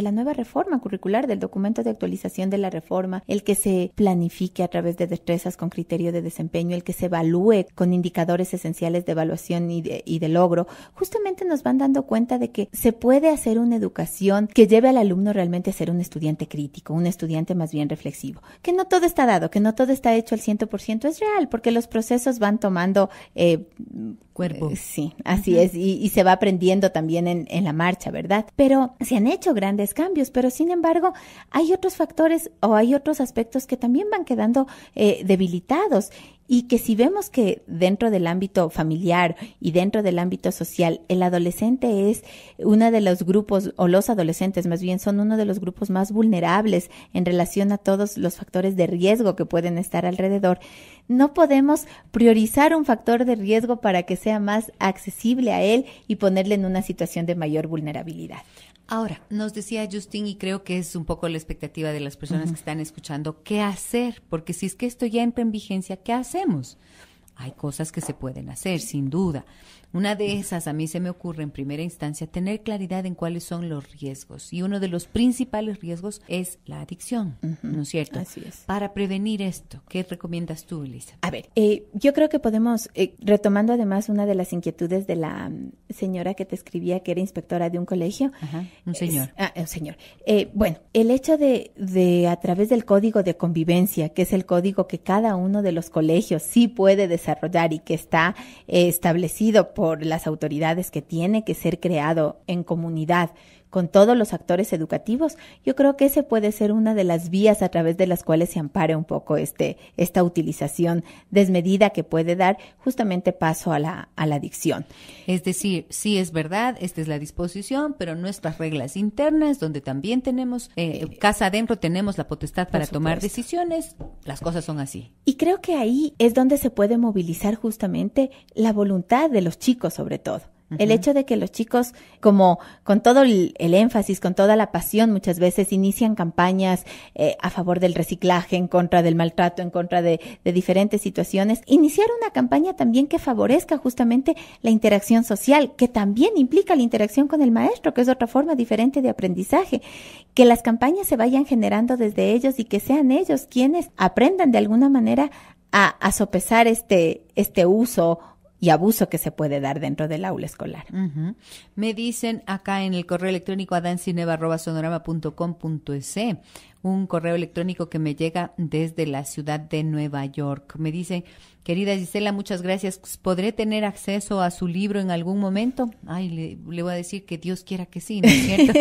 la nueva reforma curricular, del documento de actualización de la reforma, el que se planifique a través de destrezas con criterio de desempeño, el que se evalúe con indicadores esenciales de evaluación y de logro, justamente nos van dando cuenta de que se puede hacer una educación que lleve al alumno realmente a ser un estudiante crítico, un estudiante más bien reflexivo. Que no todo está dado, que no todo está hecho al 100%, es real, porque los procesos van tomando cuerpo. Sí, así es, y se va aprendiendo también en la marcha, ¿verdad? Pero se han hecho grandes cambios, pero sin embargo hay otros factores o hay otros aspectos que también van quedando debilitados. Y que si vemos que dentro del ámbito familiar y dentro del ámbito social, el adolescente es uno de los grupos, o los adolescentes más bien, son uno de los grupos más vulnerables en relación a todos los factores de riesgo que pueden estar alrededor, no podemos priorizar un factor de riesgo para que sea más accesible a él y ponerle en una situación de mayor vulnerabilidad. Ahora, nos decía Justin, y creo que es un poco la expectativa de las personas que están escuchando, ¿qué hacer? Porque si es que esto ya entra en vigencia, ¿qué hacemos? Hay cosas que se pueden hacer, sin duda. Una de esas, a mí se me ocurre en primera instancia, tener claridad en cuáles son los riesgos. Y uno de los principales riesgos es la adicción, ¿no es cierto? Así es. Para prevenir esto, ¿qué recomiendas tú, Elisa? A ver, yo creo que podemos, retomando además una de las inquietudes de la señora que te escribía, que era inspectora de un colegio. Ajá, un señor. Un señor. Bueno, el hecho de a través del código de convivencia, que es el código que cada uno de los colegios sí puede desarrollar y que está establecido por las autoridades, que tiene que ser creado en comunidad con todos los actores educativos, yo creo que ese puede ser una de las vías a través de las cuales se ampare un poco esta utilización desmedida que puede dar justamente paso a la adicción. Es decir, sí es verdad, esta es la disposición, pero nuestras reglas internas, donde también tenemos, casa adentro tenemos la potestad para tomar decisiones, las cosas son así. Y creo que ahí es donde se puede movilizar justamente la voluntad de los chicos sobre todo. El hecho de que los chicos, como con todo el énfasis, con toda la pasión, muchas veces inician campañas a favor del reciclaje, en contra del maltrato, en contra de diferentes situaciones. Iniciar una campaña también que favorezca justamente la interacción social, que también implica la interacción con el maestro, que es otra forma diferente de aprendizaje. Que las campañas se vayan generando desde ellos y que sean ellos quienes aprendan de alguna manera a sopesar este uso y abuso que se puede dar dentro del aula escolar. Me dicen acá en el correo electrónico adancineva@sonorama.com.es, un correo electrónico que me llega desde la ciudad de Nueva York. Me dicen, querida Gisela, muchas gracias. ¿Podré tener acceso a su libro en algún momento? Ay, le voy a decir que Dios quiera que sí, ¿no es cierto?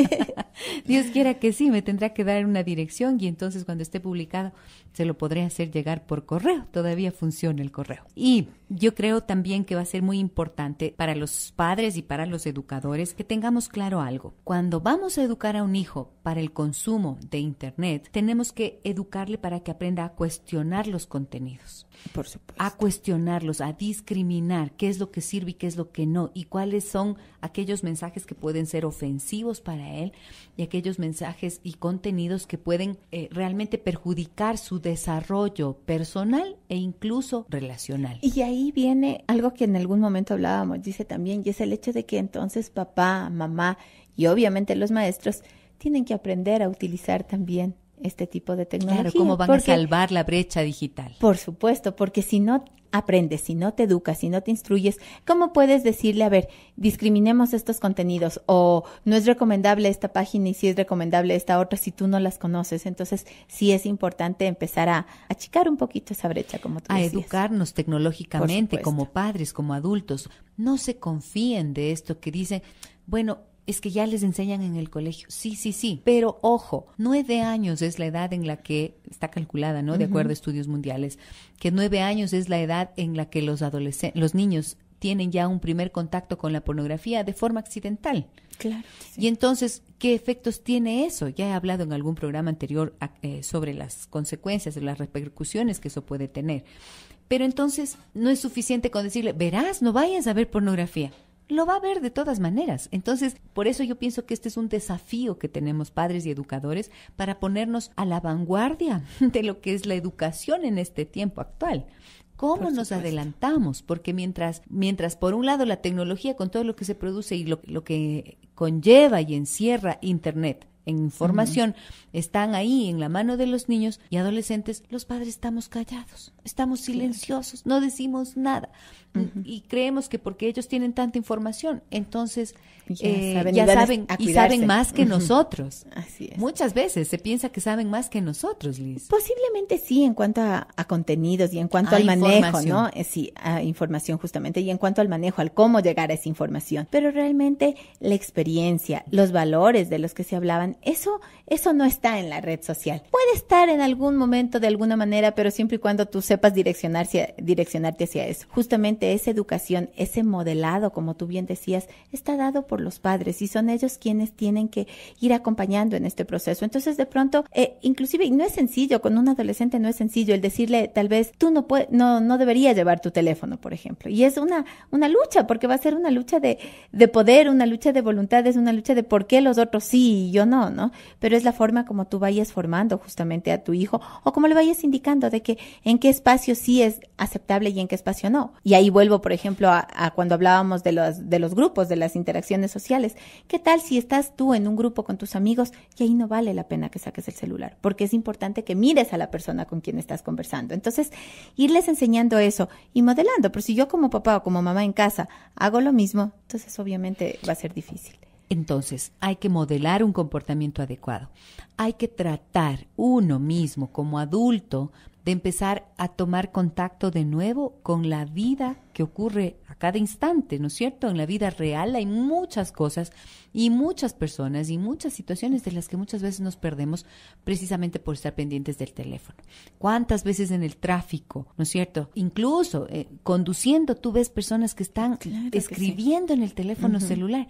Dios quiera que sí, me tendrá que dar una dirección y entonces cuando esté publicado se lo podré hacer llegar por correo. Todavía funciona el correo. Y yo creo también que va a ser muy importante para los padres y para los educadores que tengamos claro algo. Cuando vamos a educar a un hijo para el consumo de Internet, tenemos que educarle para que aprenda a cuestionar los contenidos. Por supuesto. A cuestionarlos, a discriminar qué es lo que sirve y qué es lo que no, y cuáles son aquellos mensajes que pueden ser ofensivos para él y aquellos mensajes y contenidos que pueden realmente perjudicar su desarrollo personal e incluso relacional. Y ahí viene algo que en algún momento hablábamos, dice también, y es el hecho de que entonces papá, mamá y obviamente los maestros tienen que aprender a utilizar también este tipo de tecnología. Claro, ¿cómo van a salvar la brecha digital? Por supuesto, porque si no aprendes, si no te educas, si no te instruyes, ¿cómo puedes decirle, a ver, discriminemos estos contenidos o no es recomendable esta página y sí es recomendable esta otra si tú no las conoces? Entonces, sí es importante empezar a achicar un poquito esa brecha, como tú decías. A educarnos tecnológicamente como padres, como adultos. No se confíen de esto que dicen, bueno, es que ya les enseñan en el colegio. Sí, pero ojo, 9 años es la edad en la que está calculada, ¿no? De acuerdo a estudios mundiales, que 9 años es la edad en la que los niños tienen ya un primer contacto con la pornografía de forma accidental. Claro. Sí. Y entonces, ¿qué efectos tiene eso? Ya he hablado en algún programa anterior sobre las consecuencias, las repercusiones que eso puede tener. Pero entonces, no es suficiente con decirle, verás, no vayas a ver pornografía. Lo va a ver de todas maneras. Entonces, por eso yo pienso que este es un desafío que tenemos padres y educadores para ponernos a la vanguardia de lo que es la educación en este tiempo actual. ¿Cómo nos adelantamos? Porque mientras por un lado la tecnología con todo lo que se produce y lo que conlleva y encierra Internet en información, están ahí en la mano de los niños y adolescentes, los padres estamos callados, estamos silenciosos, no decimos nada. Y creemos que porque ellos tienen tanta información, entonces ya saben y saben más que nosotros. Así es. Muchas veces se piensa que saben más que nosotros, Liz. Posiblemente sí, en cuanto a contenidos y en cuanto al manejo, ¿no? Sí, a información justamente, y en cuanto al manejo, al cómo llegar a esa información. Pero realmente la experiencia, los valores de los que se hablaban, eso no está en la red social. Puede estar en algún momento de alguna manera, pero siempre y cuando tú sepas direccionarte hacia eso. Justamente esa educación, ese modelado, como tú bien decías, está dado por los padres y son ellos quienes tienen que ir acompañando en este proceso. Entonces, de pronto, inclusive, y no es sencillo, con un adolescente no es sencillo el decirle, tal vez, tú no deberías llevar tu teléfono, por ejemplo. Y es una lucha, porque va a ser una lucha de poder, una lucha de voluntad, es una lucha de por qué los otros sí y yo no, ¿no? Pero es la forma como tú vayas formando justamente a tu hijo, o como le vayas indicando de que en qué espacio sí es aceptable y en qué espacio no. Y ahí vuelvo, por ejemplo, a cuando hablábamos de los grupos, de las interacciones sociales. ¿Qué tal si estás tú en un grupo con tus amigos y ahí no vale la pena que saques el celular? Porque es importante que mires a la persona con quien estás conversando. Entonces, irles enseñando eso y modelando. Pero si yo como papá o como mamá en casa hago lo mismo, entonces obviamente va a ser difícil. Entonces, hay que modelar un comportamiento adecuado. Hay que tratar uno mismo como adulto de empezar a tomar contacto de nuevo con la vida que ocurre a cada instante, ¿no es cierto? En la vida real hay muchas cosas y muchas personas y muchas situaciones de las que muchas veces nos perdemos precisamente por estar pendientes del teléfono. ¿Cuántas veces en el tráfico, ¿no es cierto? Incluso conduciendo, tú ves personas que están escribiendo en el teléfono celular.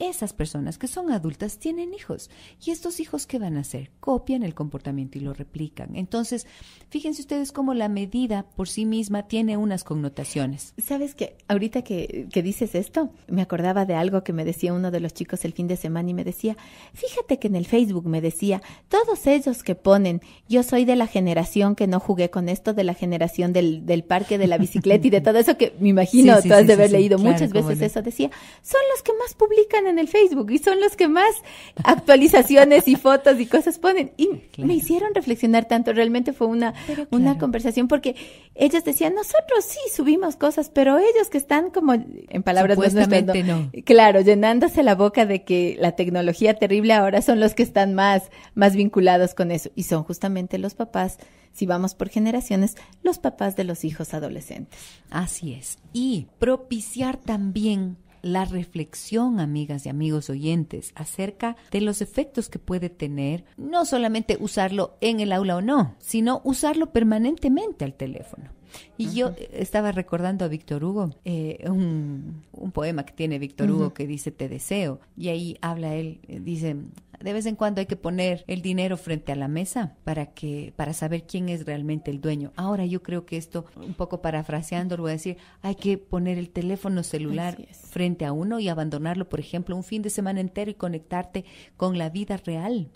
Esas personas que son adultas tienen hijos y estos hijos ¿qué van a hacer? Copian el comportamiento y lo replican. Entonces, fíjense ustedes cómo la medida por sí misma tiene unas connotaciones. ¿Sabes qué? Ahorita que dices esto, me acordaba de algo que me decía uno de los chicos el fin de semana y me decía, fíjate que en el Facebook me decía, todos ellos que ponen, yo soy de la generación que no jugué con esto, de la generación del parque de la bicicleta y de todo eso que me imagino tú has de haber leído claro, muchas veces eso, decía, son los que más publican en el Facebook y son los que más actualizaciones y fotos y cosas ponen. Y me hicieron reflexionar tanto. Realmente fue una conversación porque ellos decían, nosotros sí subimos cosas, pero ellos que están como, en palabras supuestamente no. Claro, llenándose la boca de que la tecnología terrible ahora son los que están más vinculados con eso. Y son justamente los papás, si vamos por generaciones, los papás de los hijos adolescentes. Así es. Y propiciar también la reflexión, amigas y amigos oyentes, acerca de los efectos que puede tener, no solamente usarlo en el aula o no, sino usarlo permanentemente al teléfono. Y yo estaba recordando a Víctor Hugo, un poema que tiene Víctor Hugo que dice te deseo, y ahí habla él, dice, de vez en cuando hay que poner el dinero frente a la mesa para saber quién es realmente el dueño. Ahora yo creo que esto, un poco parafraseando, lo voy a decir, hay que poner el teléfono celular frente a uno y abandonarlo, por ejemplo, un fin de semana entero y conectarte con la vida real.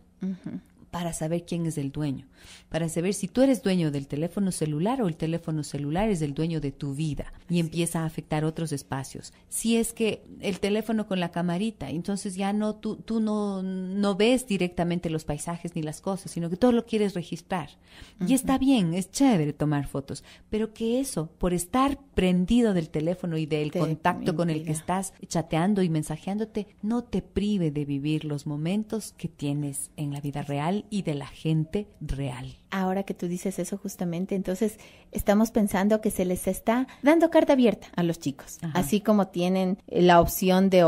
Para saber quién es el dueño, para saber si tú eres dueño del teléfono celular o el teléfono celular es el dueño de tu vida y empieza a afectar otros espacios. Si es que el teléfono con la camarita, entonces ya no tú no ves directamente los paisajes ni las cosas, sino que todo lo quieres registrar. Y está bien, es chévere tomar fotos, pero que eso, por estar prendido del teléfono y del contacto con el que estás chateando y mensajeándote, no te prive de vivir los momentos que tienes en la vida real y de la gente real. Ahora que tú dices eso justamente, entonces estamos pensando que se les está dando carta abierta a los chicos, así como tienen la opción de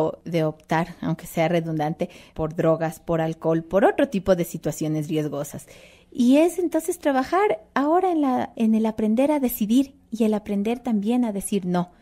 optar, aunque sea redundante, por drogas, por alcohol, por otro tipo de situaciones riesgosas. Y es entonces trabajar ahora en el aprender a decidir y el aprender también a decir no.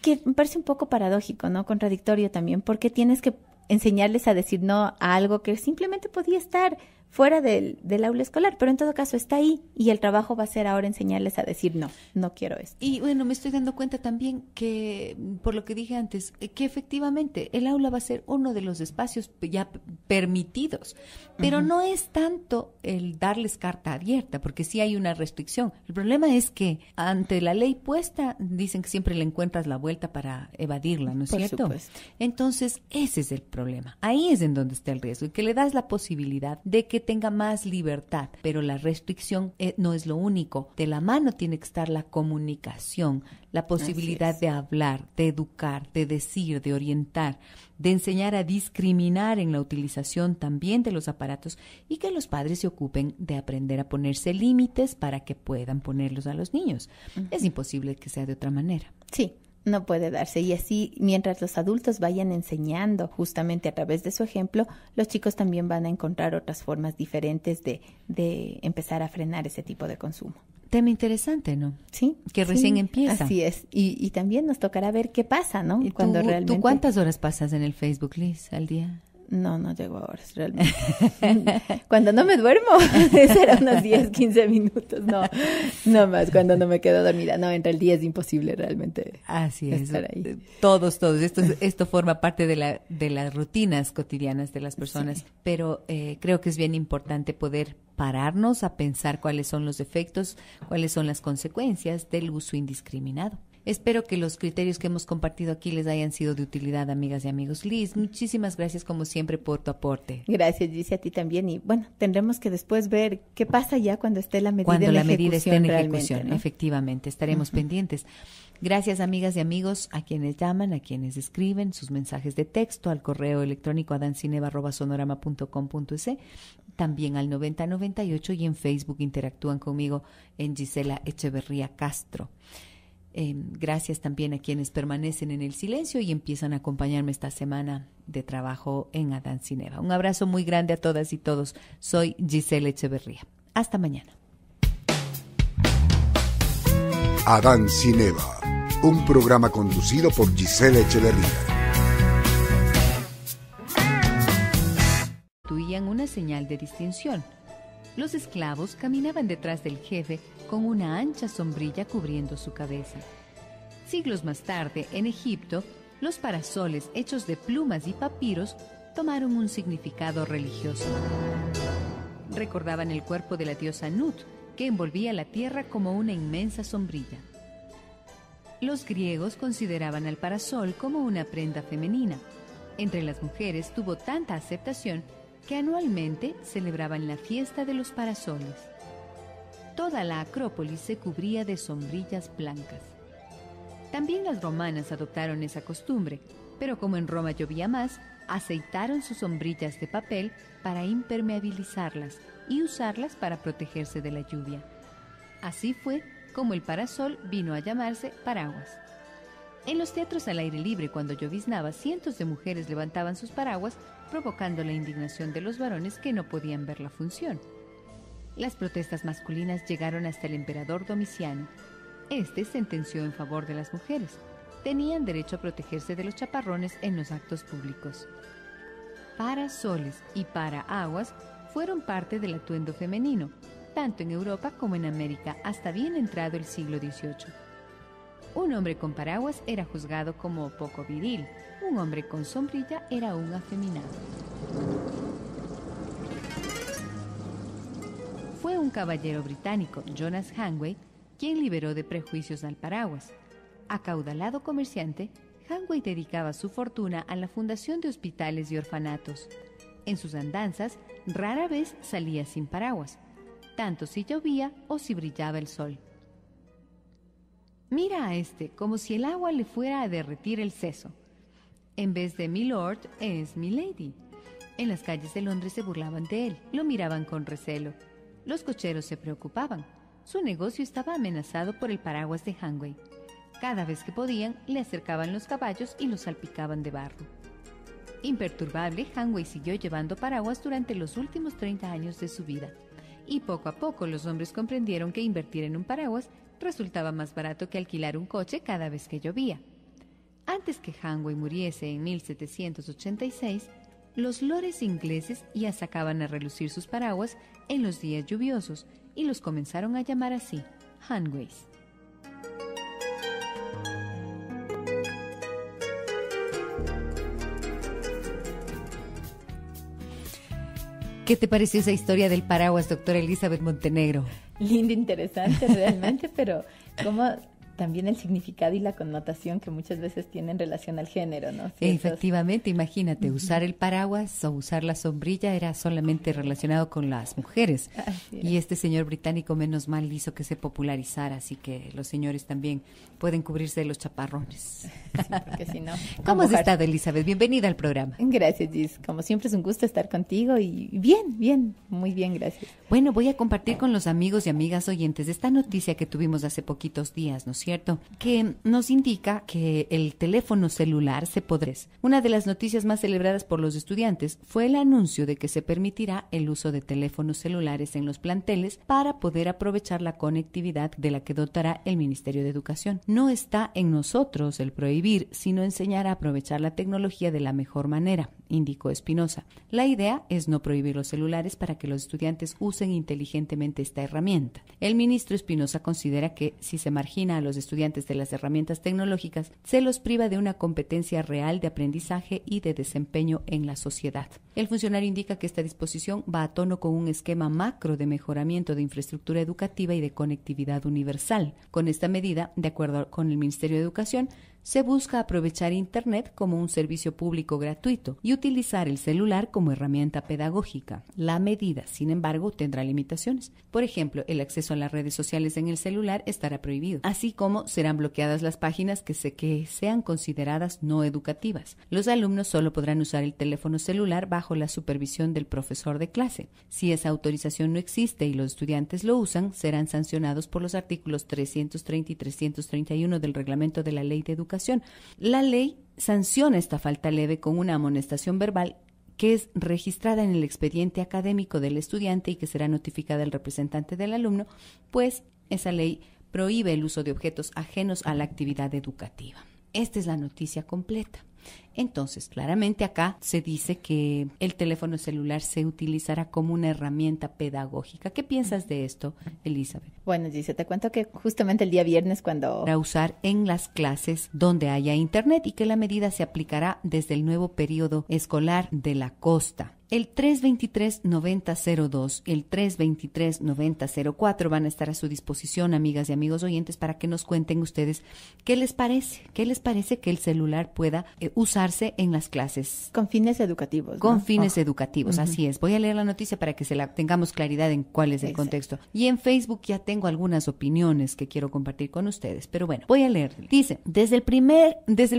Que me parece un poco paradójico, ¿no? Contradictorio también, porque tienes que enseñarles a decir no a algo que simplemente podía estar fuera del aula escolar, pero en todo caso está ahí y el trabajo va a ser ahora enseñarles a decir no quiero esto. Y bueno, me estoy dando cuenta también que, por lo que dije antes, que efectivamente el aula va a ser uno de los espacios ya permitidos, pero no es tanto el darles carta abierta, porque sí hay una restricción. El problema es que ante la ley puesta, dicen que siempre le encuentras la vuelta para evadirla, ¿no es cierto? Supuesto. Entonces, ese es el problema. Ahí es en donde está el riesgo, que le das la posibilidad de que tenga más libertad, pero la restricción no es lo único. De la mano tiene que estar la comunicación, la posibilidad de hablar, de educar, de decir, de orientar, de enseñar a discriminar en la utilización también de los aparatos y que los padres se ocupen de aprender a ponerse límites para que puedan ponerlos a los niños. Es imposible que sea de otra manera. Sí. No puede darse. Y así, mientras los adultos vayan enseñando justamente a través de su ejemplo, los chicos también van a encontrar otras formas diferentes de empezar a frenar ese tipo de consumo. Tema interesante, ¿no? Sí. Que recién empieza. Así es. Y también nos tocará ver qué pasa, ¿no? ¿Y cuando realmente... ¿Tú cuántas horas pasas en el Facebook, Liz, al día? No llego a horas realmente. Cuando no me duermo, será unos 10, 15 minutos. No más, cuando no me quedo dormida. No, entre el día es imposible realmente. Así es. Estar ahí. Todos. Esto forma parte de las rutinas cotidianas de las personas. Sí. Pero creo que es bien importante poder pararnos a pensar cuáles son los efectos, cuáles son las consecuencias del uso indiscriminado. Espero que los criterios que hemos compartido aquí les hayan sido de utilidad, amigas y amigos. Liz, muchísimas gracias como siempre por tu aporte. Gracias, Gise, a ti también. Y bueno, tendremos que después ver qué pasa ya cuando esté la medida cuando en la medida esté en ejecución, ¿no? Efectivamente, estaremos pendientes. Gracias, amigas y amigos, a quienes llaman, a quienes escriben sus mensajes de texto al correo electrónico adancineva@sonorama.com.es, también al 9098 y en Facebook interactúan conmigo en Gisela Echeverría Castro. Gracias también a quienes permanecen en el silencio y empiezan a acompañarme esta semana de trabajo en Adán Cineva. Un abrazo muy grande a todas y todos. Soy Gisela Echeverría. Hasta mañana. Adán Cineva, un programa conducido por Gisela Echeverría. Constituían una señal de distinción. Los esclavos caminaban detrás del jefe con una ancha sombrilla cubriendo su cabeza. Siglos más tarde, en Egipto, los parasoles hechos de plumas y papiros tomaron un significado religioso. Recordaban el cuerpo de la diosa Nut, que envolvía la tierra como una inmensa sombrilla. Los griegos consideraban al parasol como una prenda femenina. Entre las mujeres tuvo tanta aceptación que anualmente celebraban la fiesta de los parasoles. Toda la Acrópolis se cubría de sombrillas blancas. También las romanas adoptaron esa costumbre, pero como en Roma llovía más, aceitaron sus sombrillas de papel para impermeabilizarlas y usarlas para protegerse de la lluvia. Así fue como el parasol vino a llamarse paraguas. En los teatros al aire libre, cuando lloviznaba, cientos de mujeres levantaban sus paraguas, provocando la indignación de los varones que no podían ver la función. Las protestas masculinas llegaron hasta el emperador Domiciano. Este sentenció en favor de las mujeres. Tenían derecho a protegerse de los chaparrones en los actos públicos. Parasoles y paraguas fueron parte del atuendo femenino, tanto en Europa como en América, hasta bien entrado el siglo XVIII. Un hombre con paraguas era juzgado como poco viril. Un hombre con sombrilla era un afeminado. Fue un caballero británico, Jonas Hanway, quien liberó de prejuicios al paraguas. Acaudalado comerciante, Hanway dedicaba su fortuna a la fundación de hospitales y orfanatos. En sus andanzas, rara vez salía sin paraguas, tanto si llovía o si brillaba el sol. Mira a este, como si el agua le fuera a derretir el seso. En vez de mi lord, es mi lady. En las calles de Londres se burlaban de él, lo miraban con recelo. Los cocheros se preocupaban. Su negocio estaba amenazado por el paraguas de Hanway. Cada vez que podían, le acercaban los caballos y los salpicaban de barro. Imperturbable, Hanway siguió llevando paraguas durante los últimos 30 años de su vida. Y poco a poco los hombres comprendieron que invertir en un paraguas resultaba más barato que alquilar un coche cada vez que llovía. Antes que Hanway muriese en 1786, los lores ingleses ya sacaban a relucir sus paraguas en los días lluviosos y los comenzaron a llamar así, handways. ¿Qué te pareció esa historia del paraguas, doctora Elizabeth Montenegro? Lindo, interesante realmente, pero como también el significado y la connotación que muchas veces tiene en relación al género, ¿no? Si efectivamente, imagínate, usar el paraguas o usar la sombrilla era solamente relacionado con las mujeres. Y este señor británico, menos mal, hizo que se popularizara, así que los señores también pueden cubrirse de los chaparrones. Sí, porque si no... ¿Cómo has estado, Elizabeth? Bienvenida al programa. Gracias, Gis. Como siempre es un gusto estar contigo y bien, muy bien, gracias. Bueno, voy a compartir con los amigos y amigas oyentes esta noticia que tuvimos hace poquitos días, ¿no es cierto? Que nos indica que el teléfono celular se podrá. Una de las noticias más celebradas por los estudiantes fue el anuncio de que se permitirá el uso de teléfonos celulares en los planteles para poder aprovechar la conectividad de la que dotará el Ministerio de Educación. No está en nosotros el prohibir, sino enseñar a aprovechar la tecnología de la mejor manera, indicó Espinosa. La idea es no prohibir los celulares para que los estudiantes usen inteligentemente esta herramienta. El ministro Espinosa considera que si se margina a los estudiantes de las herramientas tecnológicas, se los priva de una competencia real de aprendizaje y de desempeño en la sociedad. El funcionario indica que esta disposición va a tono con un esquema macro de mejoramiento de infraestructura educativa y de conectividad universal. Con esta medida, de acuerdo con el Ministerio de Educación, se busca aprovechar Internet como un servicio público gratuito y utilizar el celular como herramienta pedagógica. La medida, sin embargo, tendrá limitaciones. Por ejemplo, el acceso a las redes sociales en el celular estará prohibido, así como serán bloqueadas las páginas que sean consideradas no educativas. Los alumnos solo podrán usar el teléfono celular bajo la supervisión del profesor de clase. Si esa autorización no existe y los estudiantes lo usan, serán sancionados por los artículos 330 y 331 del Reglamento de la Ley de Educación. La ley sanciona esta falta leve con una amonestación verbal que es registrada en el expediente académico del estudiante y que será notificada al representante del alumno, pues esa ley prohíbe el uso de objetos ajenos a la actividad educativa. Esta es la noticia completa. Entonces, claramente acá se dice que el teléfono celular se utilizará como una herramienta pedagógica. ¿Qué piensas de esto, Elizabeth? Bueno, Gise, te cuento que justamente el día viernes cuando... Para usar en las clases donde haya internet y que la medida se aplicará desde el nuevo periodo escolar de la costa. El 323-9002 y el 323-9004 van a estar a su disposición, amigas y amigos oyentes, para que nos cuenten ustedes qué les parece que el celular pueda usarse en las clases. Con fines educativos, ¿no? Con fines educativos, así es. Voy a leer la noticia para que tengamos claridad en cuál es el contexto. Y en Facebook ya tengo algunas opiniones que quiero compartir con ustedes, pero bueno, voy a leer. Dice, desde el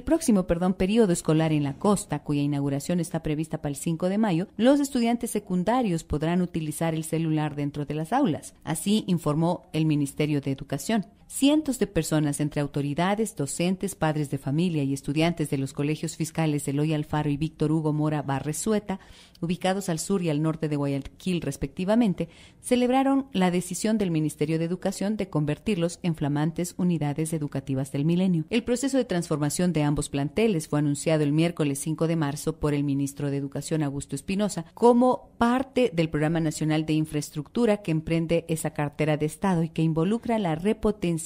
próximo periodo escolar en la costa, cuya inauguración está prevista para el 5 de mayo, los estudiantes secundarios podrán utilizar el celular dentro de las aulas. Así informó el Ministerio de Educación. Cientos de personas, entre autoridades, docentes, padres de familia y estudiantes de los colegios fiscales Eloy Alfaro y Víctor Hugo Mora Barresueta, ubicados al sur y al norte de Guayaquil respectivamente, celebraron la decisión del Ministerio de Educación de convertirlos en flamantes unidades educativas del milenio. El proceso de transformación de ambos planteles fue anunciado el miércoles 5 de marzo por el ministro de Educación, Augusto Espinosa, como parte del Programa Nacional de Infraestructura que emprende esa cartera de Estado y que involucra la repotenciación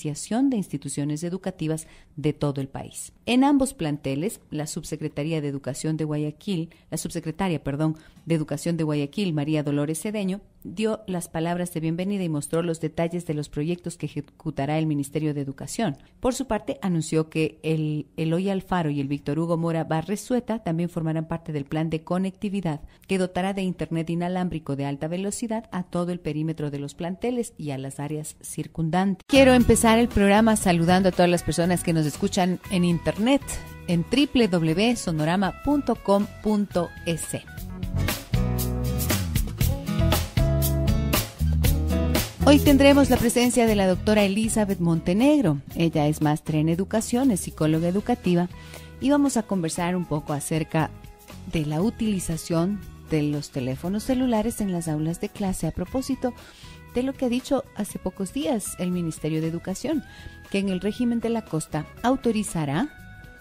de instituciones educativas de todo el país. En ambos planteles, la subsecretaria de Educación de Guayaquil, María Dolores Cedeño, dio las palabras de bienvenida y mostró los detalles de los proyectos que ejecutará el Ministerio de Educación. Por su parte, anunció que el Eloy Alfaro y el Víctor Hugo Mora Barresueta también formarán parte del plan de conectividad que dotará de internet inalámbrico de alta velocidad a todo el perímetro de los planteles y a las áreas circundantes. Quiero empezar el programa saludando a todas las personas que nos escuchan en internet en www.sonorama.com.es. Hoy tendremos la presencia de la doctora Elizabeth Montenegro. Ella es máster en educación, es psicóloga educativa y vamos a conversar un poco acerca de la utilización de los teléfonos celulares en las aulas de clase a propósito de lo que ha dicho hace pocos días el Ministerio de Educación, que en el régimen de la costa autorizará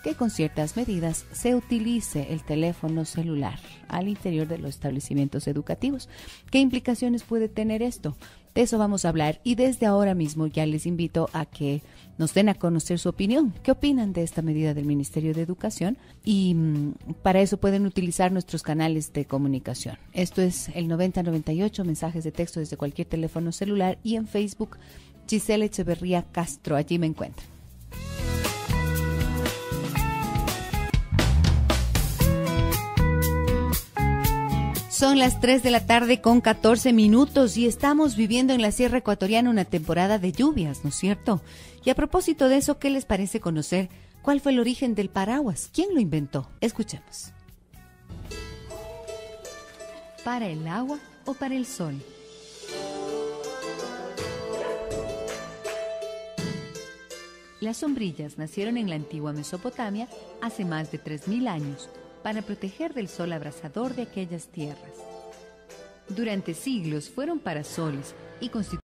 que con ciertas medidas se utilice el teléfono celular al interior de los establecimientos educativos. ¿Qué implicaciones puede tener esto? De eso vamos a hablar y desde ahora mismo ya les invito a que nos den a conocer su opinión. ¿Qué opinan de esta medida del Ministerio de Educación? Y para eso pueden utilizar nuestros canales de comunicación. Esto es el 9098, mensajes de texto desde cualquier teléfono celular, y en Facebook, Giselle Echeverría Castro, allí me encuentran. Son las 3 de la tarde con 14 minutos y estamos viviendo en la Sierra Ecuatoriana una temporada de lluvias, ¿no es cierto? Y a propósito de eso, ¿qué les parece conocer cuál fue el origen del paraguas? ¿Quién lo inventó? Escuchemos. ¿Para el agua o para el sol? Las sombrillas nacieron en la antigua Mesopotamia hace más de 3.000 años para proteger del sol abrasador de aquellas tierras. Durante siglos fueron parasoles y constituyeron